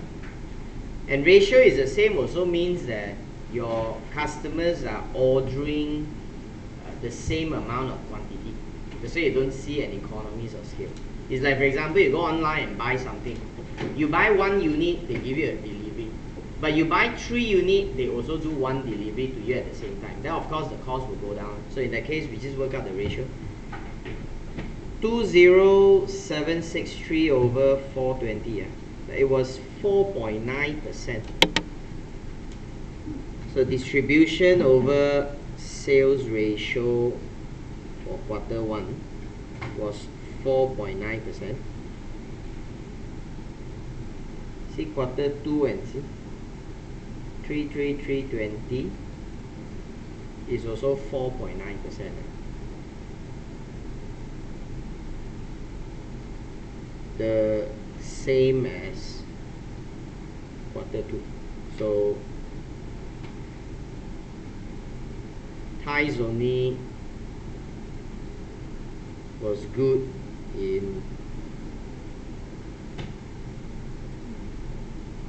And ratio is the same also means that your customers are ordering the same amount of quantity. So you don't see an economies of scale. It's like, for example, you go online and buy something. You buy 1 unit, they give you a delivery. But you buy 3 units, they also do 1 delivery to you at the same time. Then of course the cost will go down. So in that case, we just work out the ratio. 20763 over 420. It was 4.9%. So distribution over sales ratio for Q1 was 4.9%. See Q2 and see 33320 is also 4.9%. The same as Q2. So Thais only was good in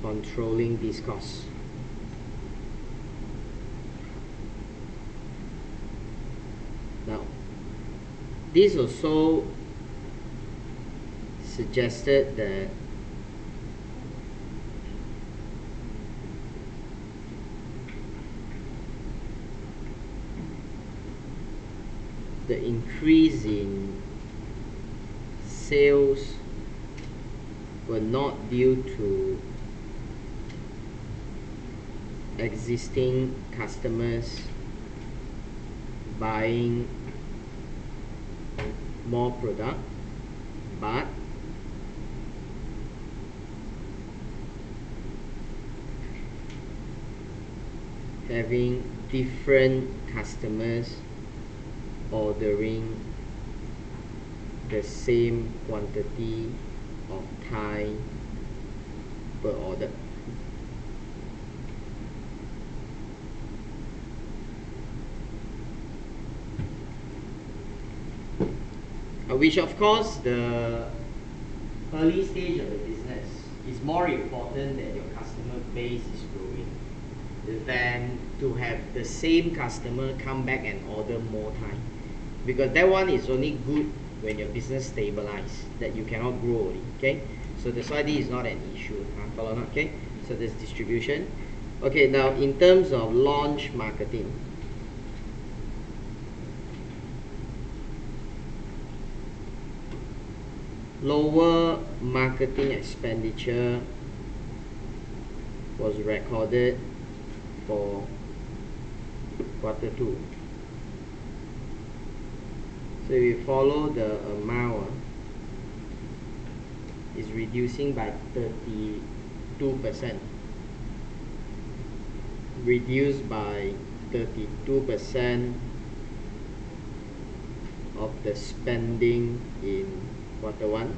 controlling these costs. Now, this also suggested that the increase in sales were not due to existing customers buying more product, but having different customers ordering the same quantity of Thai per order. Which of course the early stage of the business is more important that your customer base is growing than to have the same customer come back and order more time, because that one is only good when your business stabilize, that you cannot grow only. Okay, so that's why this is not an issue. Okay, so there's distribution. Okay, now in terms of launch marketing, lower marketing expenditure was recorded for Q2. So if you follow the amount, is reducing by 32%, reduced by 32% of the spending in Q1.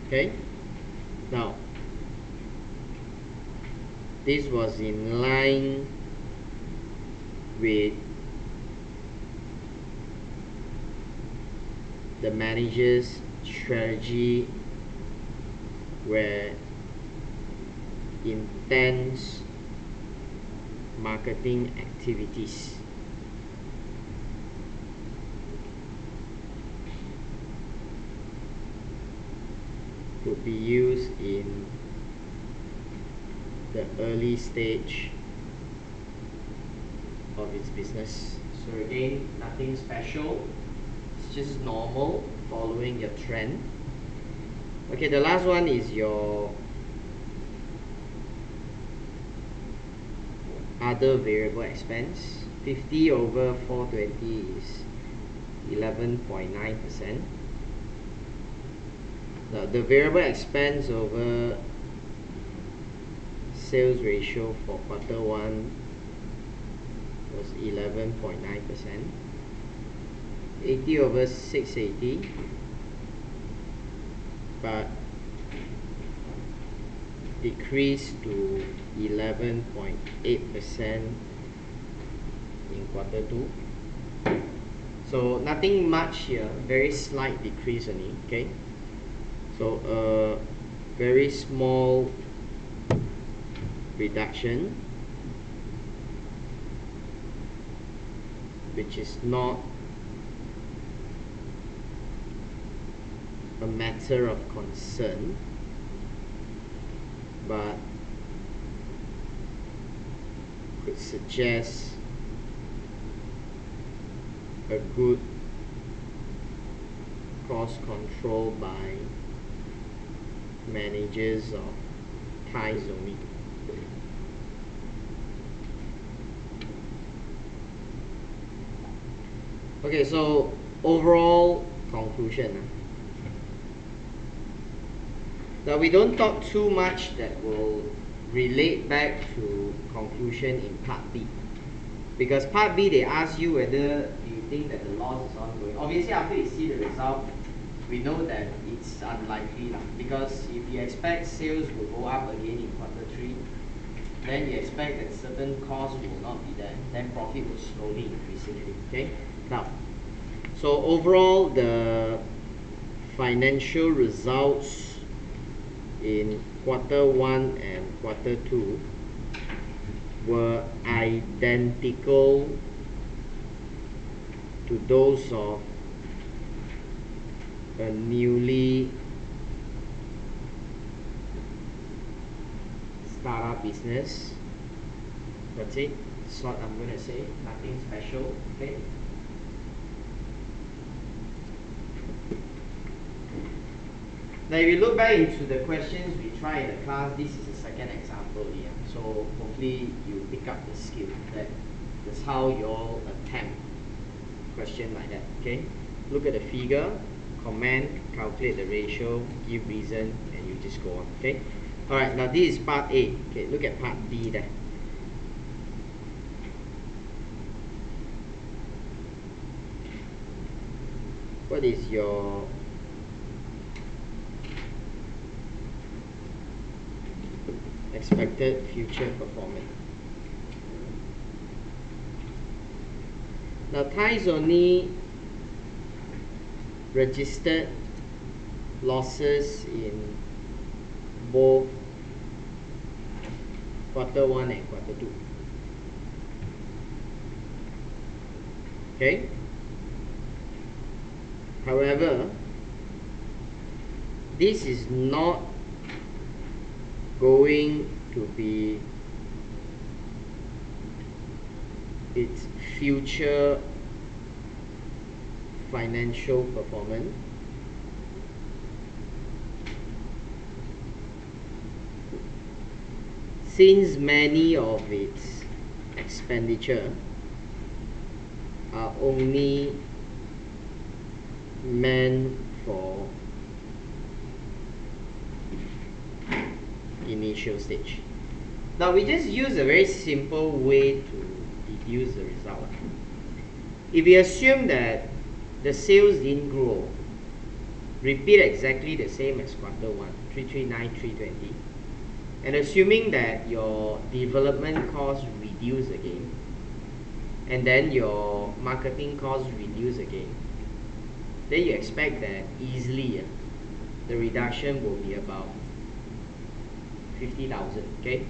Okay, now this was in line with the manager's strategy, where intense marketing activities could be used in the early stage of its business. So again, nothing special, it's just normal, following your trend. Okay, the last one is your other variable expense. 50 over 420 is 11.9%. Now the variable expense over sales ratio for Q1 was 11.9%. 80 over 680, but decreased to 11.8% in Q2. So nothing much here, very slight decrease only. Okay, so a very small reduction, which is not a matter of concern, but could suggest a good cost control by managers of Thai Zomi. Okay, so overall conclusion. Now we don't talk too much that will relate back to conclusion in part B, because part B they ask you whether you think that the loss is ongoing. Obviously after you see the result, we know that it's unlikely, because if you expect sales will go up again in Q3, then you expect that certain costs will not be there, then profit will slowly increase. Okay, now so overall the financial results in Q1 and Q2 were identical to those of a newly startup business. That's it. That's what I'm going to say. Nothing special. Okay. Now if you look back into the questions we tried in the class, this is the second example here. So hopefully you pick up the skill. That's how you all attempt question like that. Okay? Look at the figure, comment, calculate the ratio, give reason, and you just go on. Okay? Alright, now this is part A. Okay, look at part B there. What is your expected future performance? Now Thais only registered losses in both quarter 1 and quarter 2. Okay? However, this is not going to be its future financial performance. Since many of its expenditure are only meant for initial stage. Now we just use a very simple way to deduce the result. If we assume that the sales didn't grow, repeat exactly the same as quarter 1, 339, 320, and assuming that your development costs reduce again, and then your marketing costs reduce again, then you expect that easily the reduction will be about 50,000. Okay?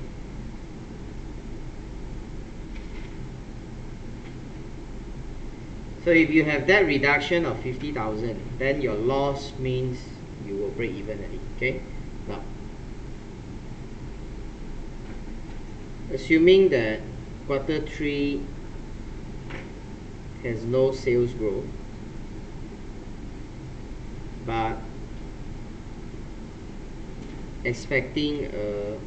So if you have that reduction of 50,000, then your loss means you will break even already. Okay? Now, assuming that quarter 3 has no sales growth, but expecting a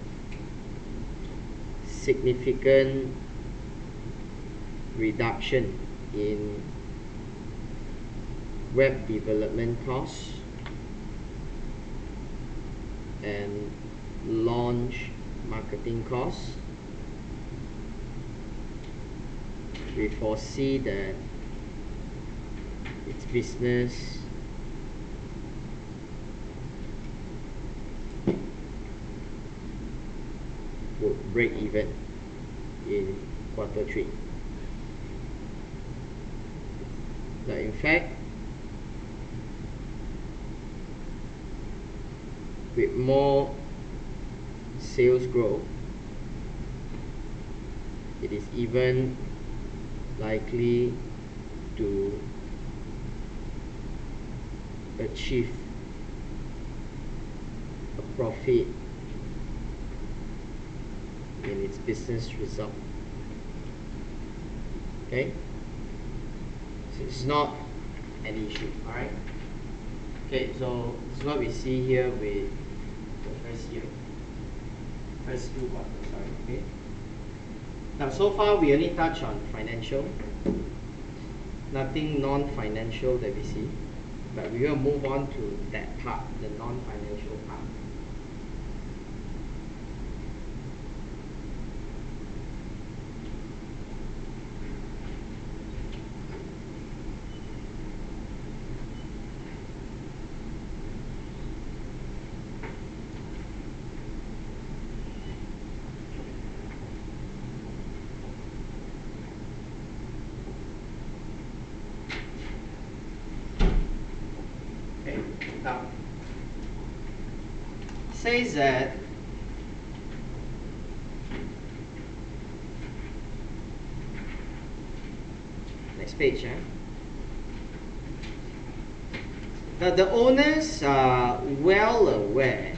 significant reduction in web development costs and launch marketing costs, we foresee that its business would break even in quarter 3. Now in fact, with more sales growth, it is even likely to achieve a profit in its business result. Okay? So it's not an issue, alright? Okay, so this is what we see here with the first two quarters, sorry, okay? Now so far we only touch on financial, nothing non-financial that we see, but we will move on to that part, the non-financial part. Now, says that next page. Now the owners are well aware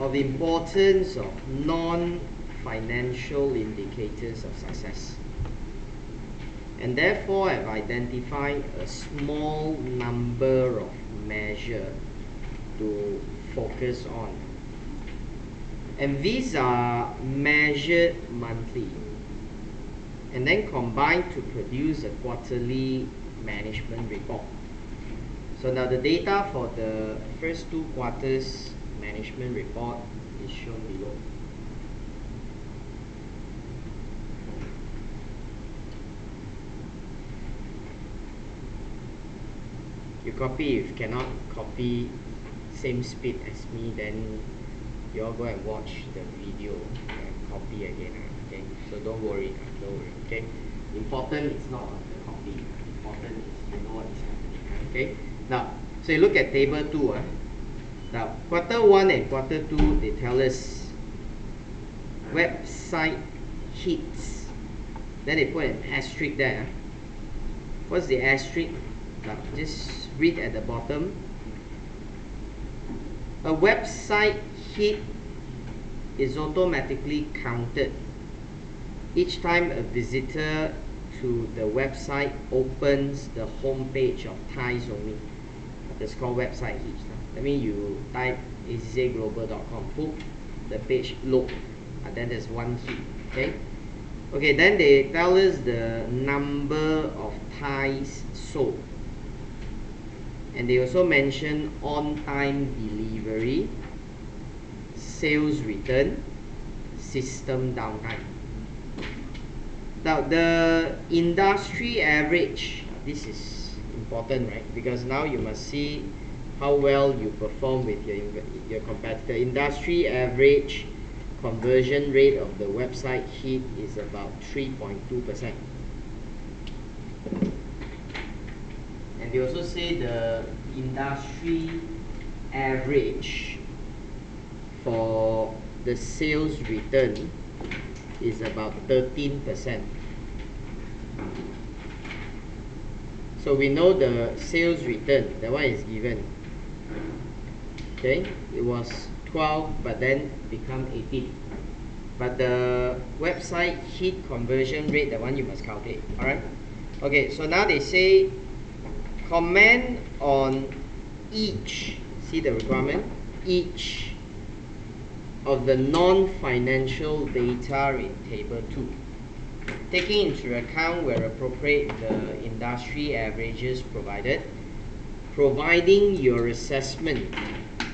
of the importance of non-financial indicators of success, and therefore have identified a small number of measures to focus on. And these are measured monthly and then combined to produce a quarterly management report. So now the data for the first 2 quarters management report is shown below. You copy. If cannot copy same speed as me, then you all go and watch the video and copy again. Okay, so don't worry, okay. Important is not the copy, important is you know what is happening. Okay, now so you look at table 2. Now quarter 1 and quarter 2, they tell us website hits, then they put an asterisk there. What's the asterisk? Now just read at the bottom. A website hit is automatically counted each time a visitor to the website opens the home page of Thais Only. That's called website hits. That means you type accaglobal.com, book, the page load, and then there's 1 hit. Okay, then they tell us the number of Thais sold. And they also mention on-time delivery, sales return, system downtime. Now the industry average, this is important, right? Because now you must see how well you perform with your competitor. Industry average conversion rate of the website hit is about 3.2%. And they also say the industry average for the sales return is about 13%. So we know the sales return, that one is given. Okay, it was 12 but then become 18. But the website hit conversion rate, that one you must calculate. Alright? Okay, so now they say comment on each, see the requirement, each of the non-financial data in table 2, taking into account where appropriate the industry averages provided, providing your assessment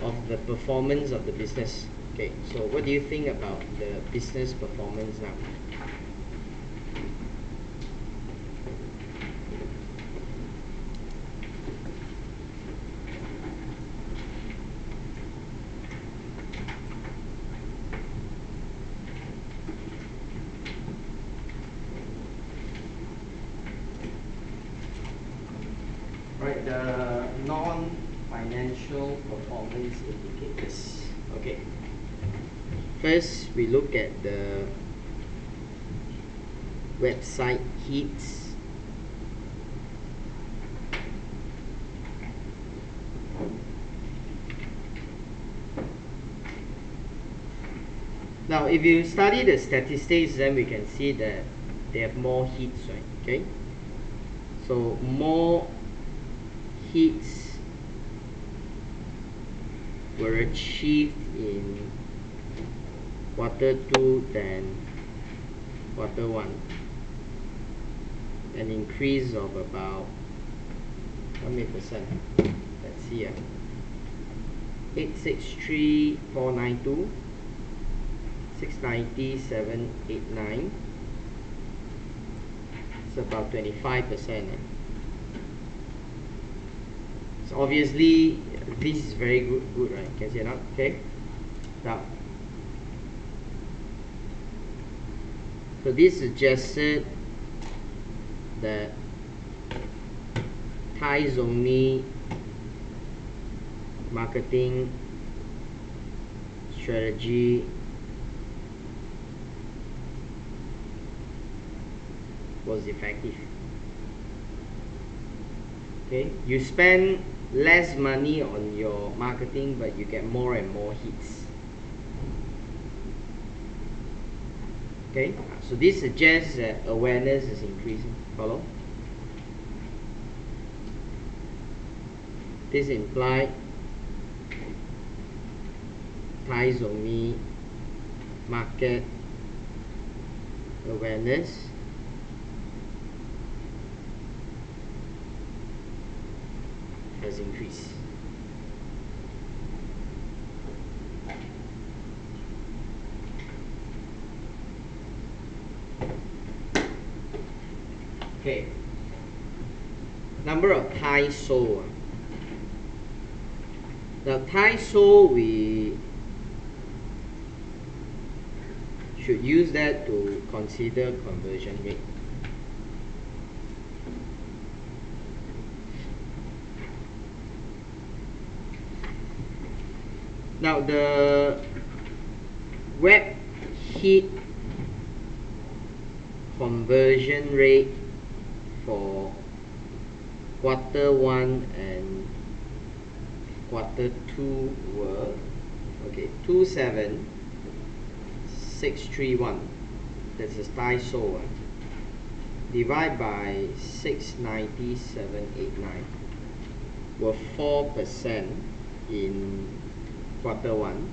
of the performance of the business. Okay, so what do you think about the business performance now? Right, the non-financial performance indicators. Okay. First, we look at the website hits. Now, if you study the statistics, then we can see that they have more hits, right? Okay. So more hits were achieved in quarter 2 than quarter 1, an increase of about how many percent? Let's see, 863,492, 690,789. It's about 25%. So obviously this is very good, right? Can you see now? Okay. Now, so this suggested that Thais Only marketing strategy was effective. Okay, you spend less money on your marketing, but you get more and more hits. Okay, so this suggests that awareness is increasing. Follow? This implies Thais only market awareness has increased. Okay. Number of Thai sold. Now Thai sold, we should use that to consider conversion rate. Now the web hit conversion rate for Q1 and Q2 were 27631. That's the Thai sold. Divide by 69789 were 4% in Q1,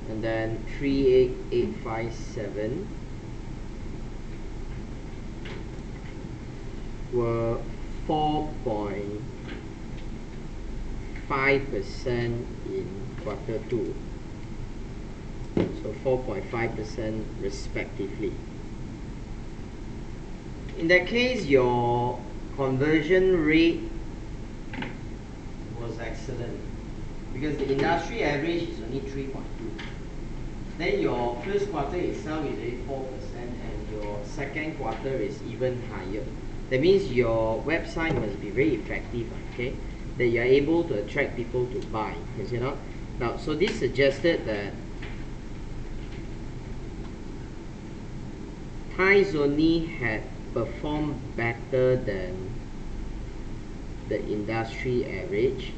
and then 38857 were 4.5% in Q2, so 4.5% respectively. In that case, your conversion rate was excellent because the industry average is only 3.2. Then your first quarter itself is 4%, and your second quarter is even higher. That means your website must be very effective, okay? That you are able to attract people to buy, is it not? Now, so this suggested that Thais only had performed better than the industry average.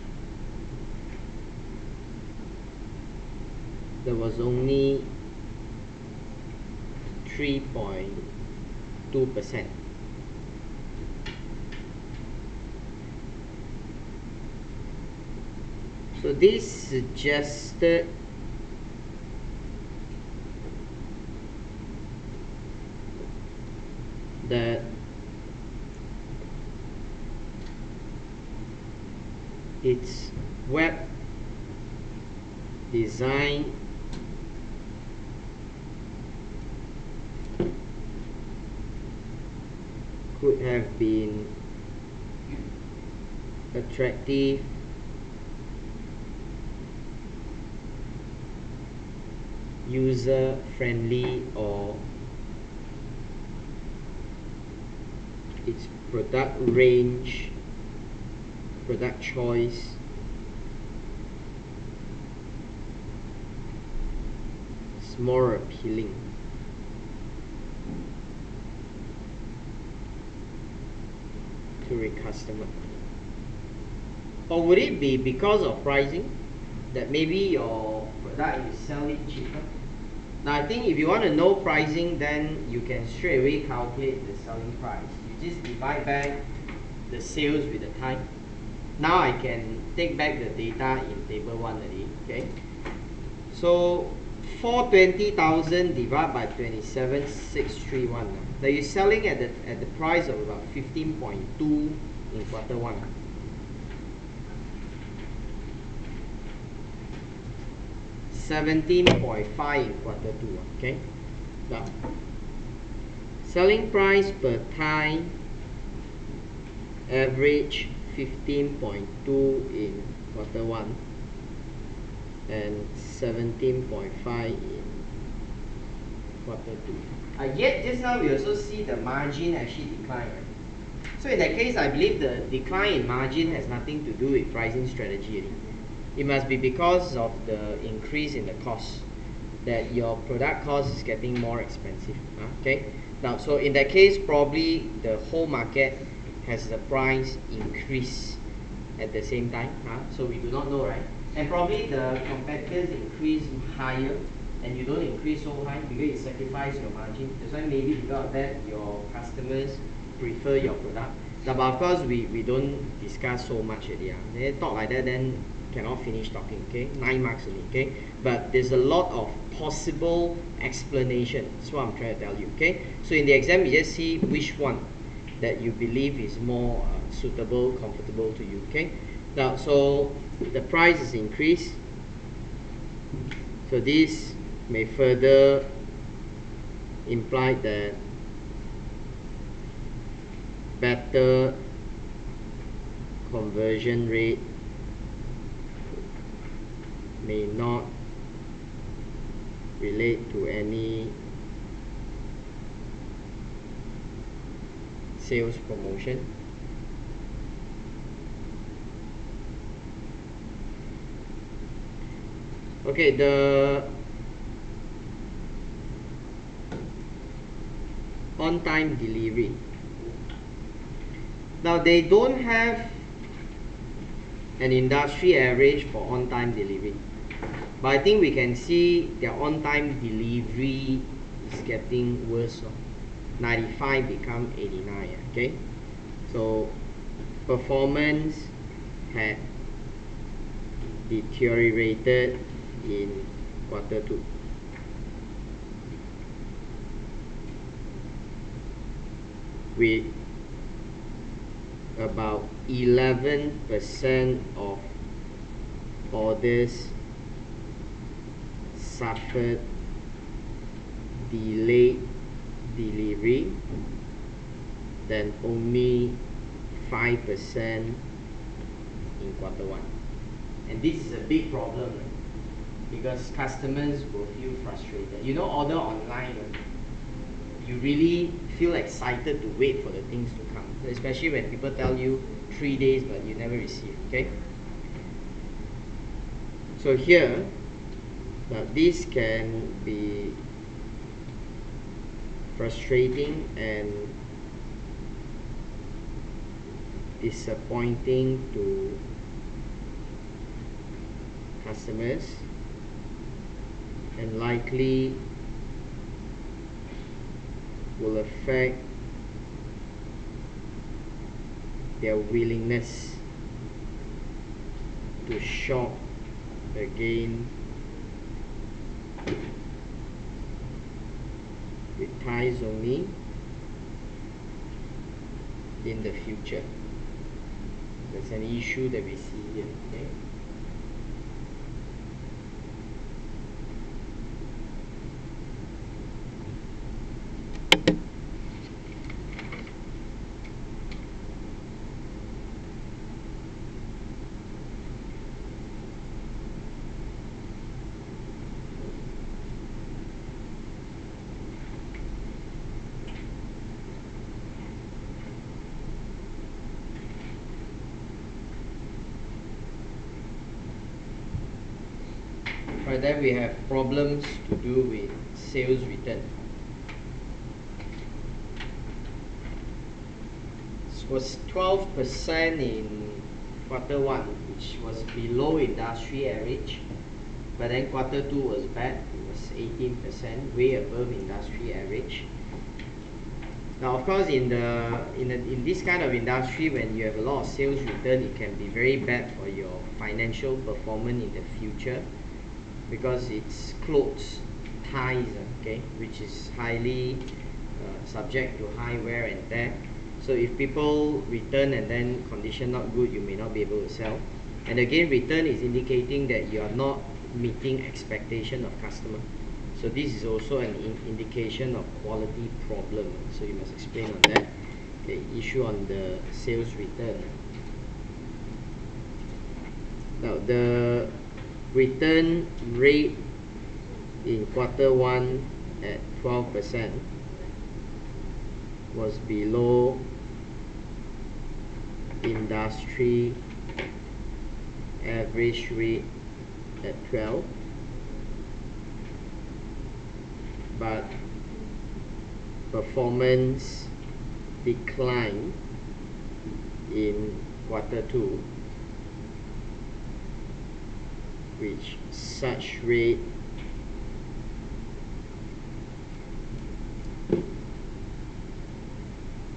There was only 3.2%. So this suggested that its web design could have been attractive, user friendly, or its product range, product choice is more appealing. To a customer. Or would it be because of pricing, that maybe your product you sell it cheaper? Now I think if you want to know pricing, then you can straight away calculate the selling price. You just divide back the sales with the time. Now I can take back the data in table 1 already. Okay, so 420,000 divided by 27,631. Now you're selling at the price of about 15.2 in Q1. $17.5 in Q2. Okay. Now, selling price per Thai average 15.2 in Q1 and 17.5 in Q2. Yet just now we also see the margin actually decline. Right? So in that case, I believe the decline in margin has nothing to do with pricing strategy. It must be because of the increase in the cost, that your product cost is getting more expensive. Okay. Now, so in that case, probably the whole market has the price increase at the same time. So we do not know, right? And probably the competitors increase higher, and you don't increase so high because you sacrifice your margin. That's why maybe because of that, your customers prefer your product. Now, but of course, we don't discuss so much already. They talk like that, then cannot finish talking, okay? 9 marks only, okay? But there's a lot of possible explanation. That's what I'm trying to tell you, okay? So in the exam, you just see which one that you believe is more suitable, comfortable to you, okay? Now, so the price is increased. So this may further imply that better conversion rate may not relate to any sales promotion. Okay, the on-time delivery. Now they don't have an industry average for on-time delivery, but I think we can see their on-time delivery is getting worse. 95 become 89. Okay, so performance had deteriorated in Q2. With about 11% of orders suffered delayed delivery, then only 5% in Q1. And this is a big problem because customers will feel frustrated. You know, order online, you really feel excited to wait for the things to come, especially when people tell you 3 days but you never receive, okay? So here, this can be frustrating and disappointing to customers and likely will affect their willingness to shop again with ties only in the future. That's an issue that we see here, okay? Right, then we have problems to do with sales return. This was 12% in Q1, which was below industry average, but then Q2 was bad. It was 18%, way above industry average. Now, of course, in this kind of industry, when you have a lot of sales return, it can be very bad for your financial performance in the future, because it's clothes, ties, okay, which is highly subject to high wear and tear. So if people return and then condition not good, you may not be able to sell. And again, return is indicating that you are not meeting expectation of customer. So this is also an indication of quality problem. So you must explain on that. Okay, issue on the sales return. Now the return rate in Q1 at 12% was below industry average rate at 12, but performance declined in Q2, which such rate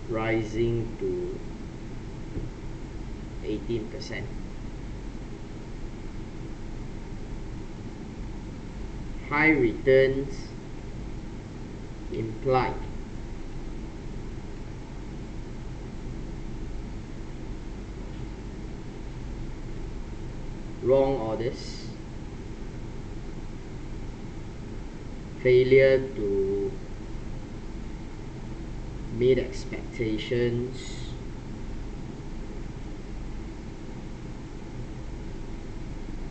rising to 18%. high returns implied wrong orders, failure to meet expectations,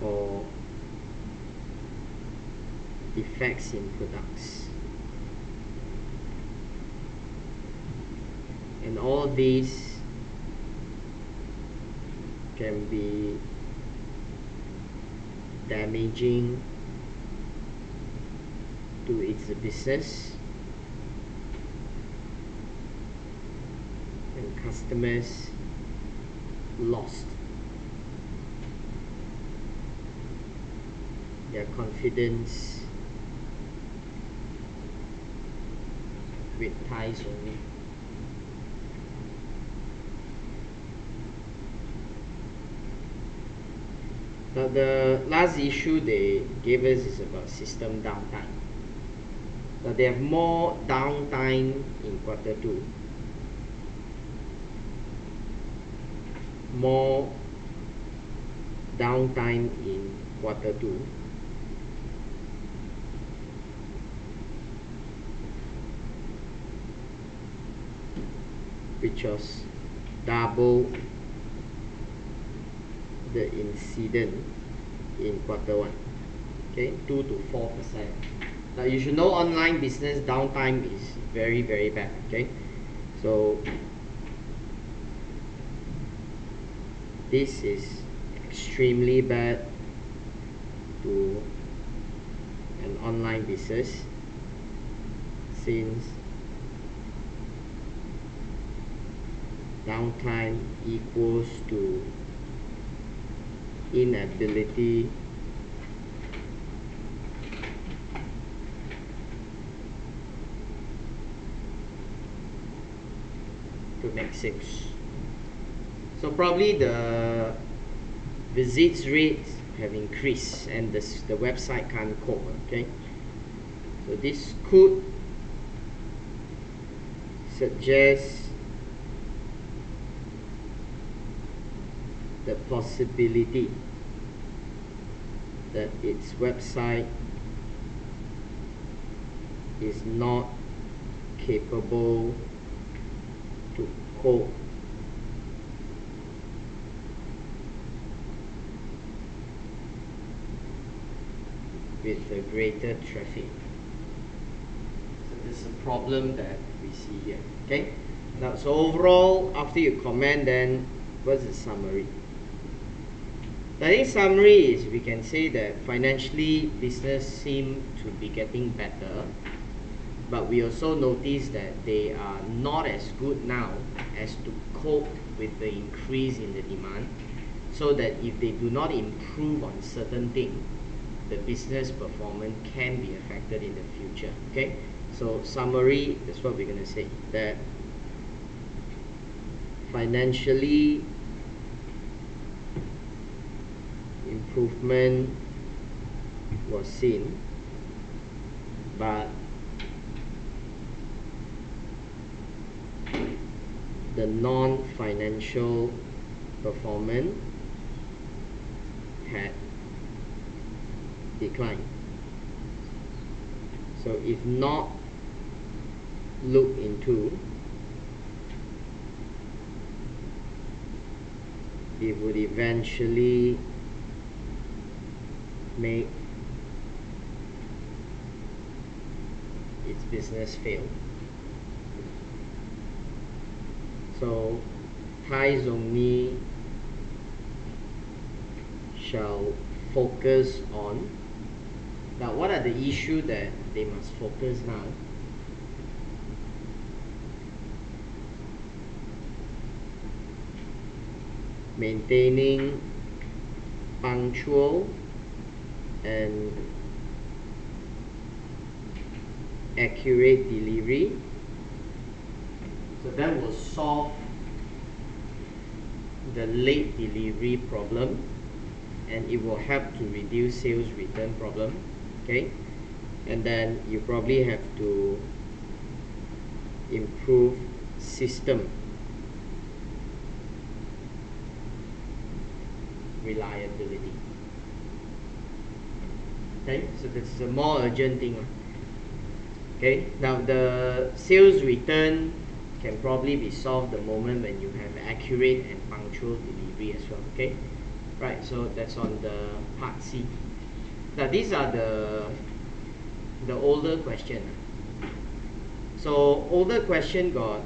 or defects in products. And all these can be damaging to its business, and customers lost their confidence with Thai Zong Mi. Now the last issue they gave us is about system downtime. Now they have more downtime in quarter 2, more downtime in quarter 2, which was double the incident in quarter 1. Okay, 2 to 4%. Now you should know online business downtime is very bad. Okay, so this is extremely bad to an online business, since downtime equals to inability to make sales. So probably the visits rates have increased and the website can't cope. Okay, so this could suggest the possibility that its website is not capable to cope with the greater traffic. So this is a problem that we see here. Okay, now so overall, after you comment, then what's the summary? I think summary is we can say that financially business seem to be getting better, but we also notice that they are not as good now as to cope with the increase in the demand, so that if they do not improve on certain things, the business performance can be affected in the future. Okay, so summary is what we're going to say, that financially improvement was seen, but the non-financial performance had declined. So if not looked into, it would eventually make its business fail. So Thai Zong Mi shall focus on. Now what are the issues that they must focus now? Maintaining punctual and accurate delivery. So that will solve the late delivery problem, and it will help to reduce sales return problem. Okay, and then you probably have to improve system reliability. Okay, so that's a more urgent thing. Okay, now the sales return can probably be solved the moment when you have accurate and punctual delivery as well. Okay, right, so that's on the part C. Now these are the older question. So older question got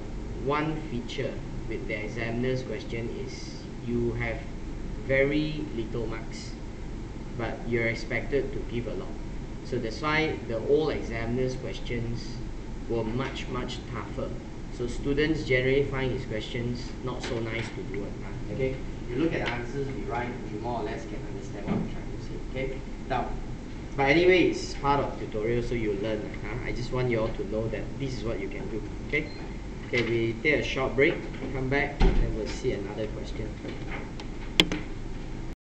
one feature with the examiner's question is you have very little marks, but you're expected to give a lot. So that's why the old examiner's questions were much tougher. So students generally find his questions not so nice to do. Okay, you look at the answers we write, you more or less can understand what I'm trying to say. Okay, now, but anyway, it's part of tutorial, so you learn. I just want you all to know that this is what you can do. Okay, we take a short break, come back, and we'll see another question.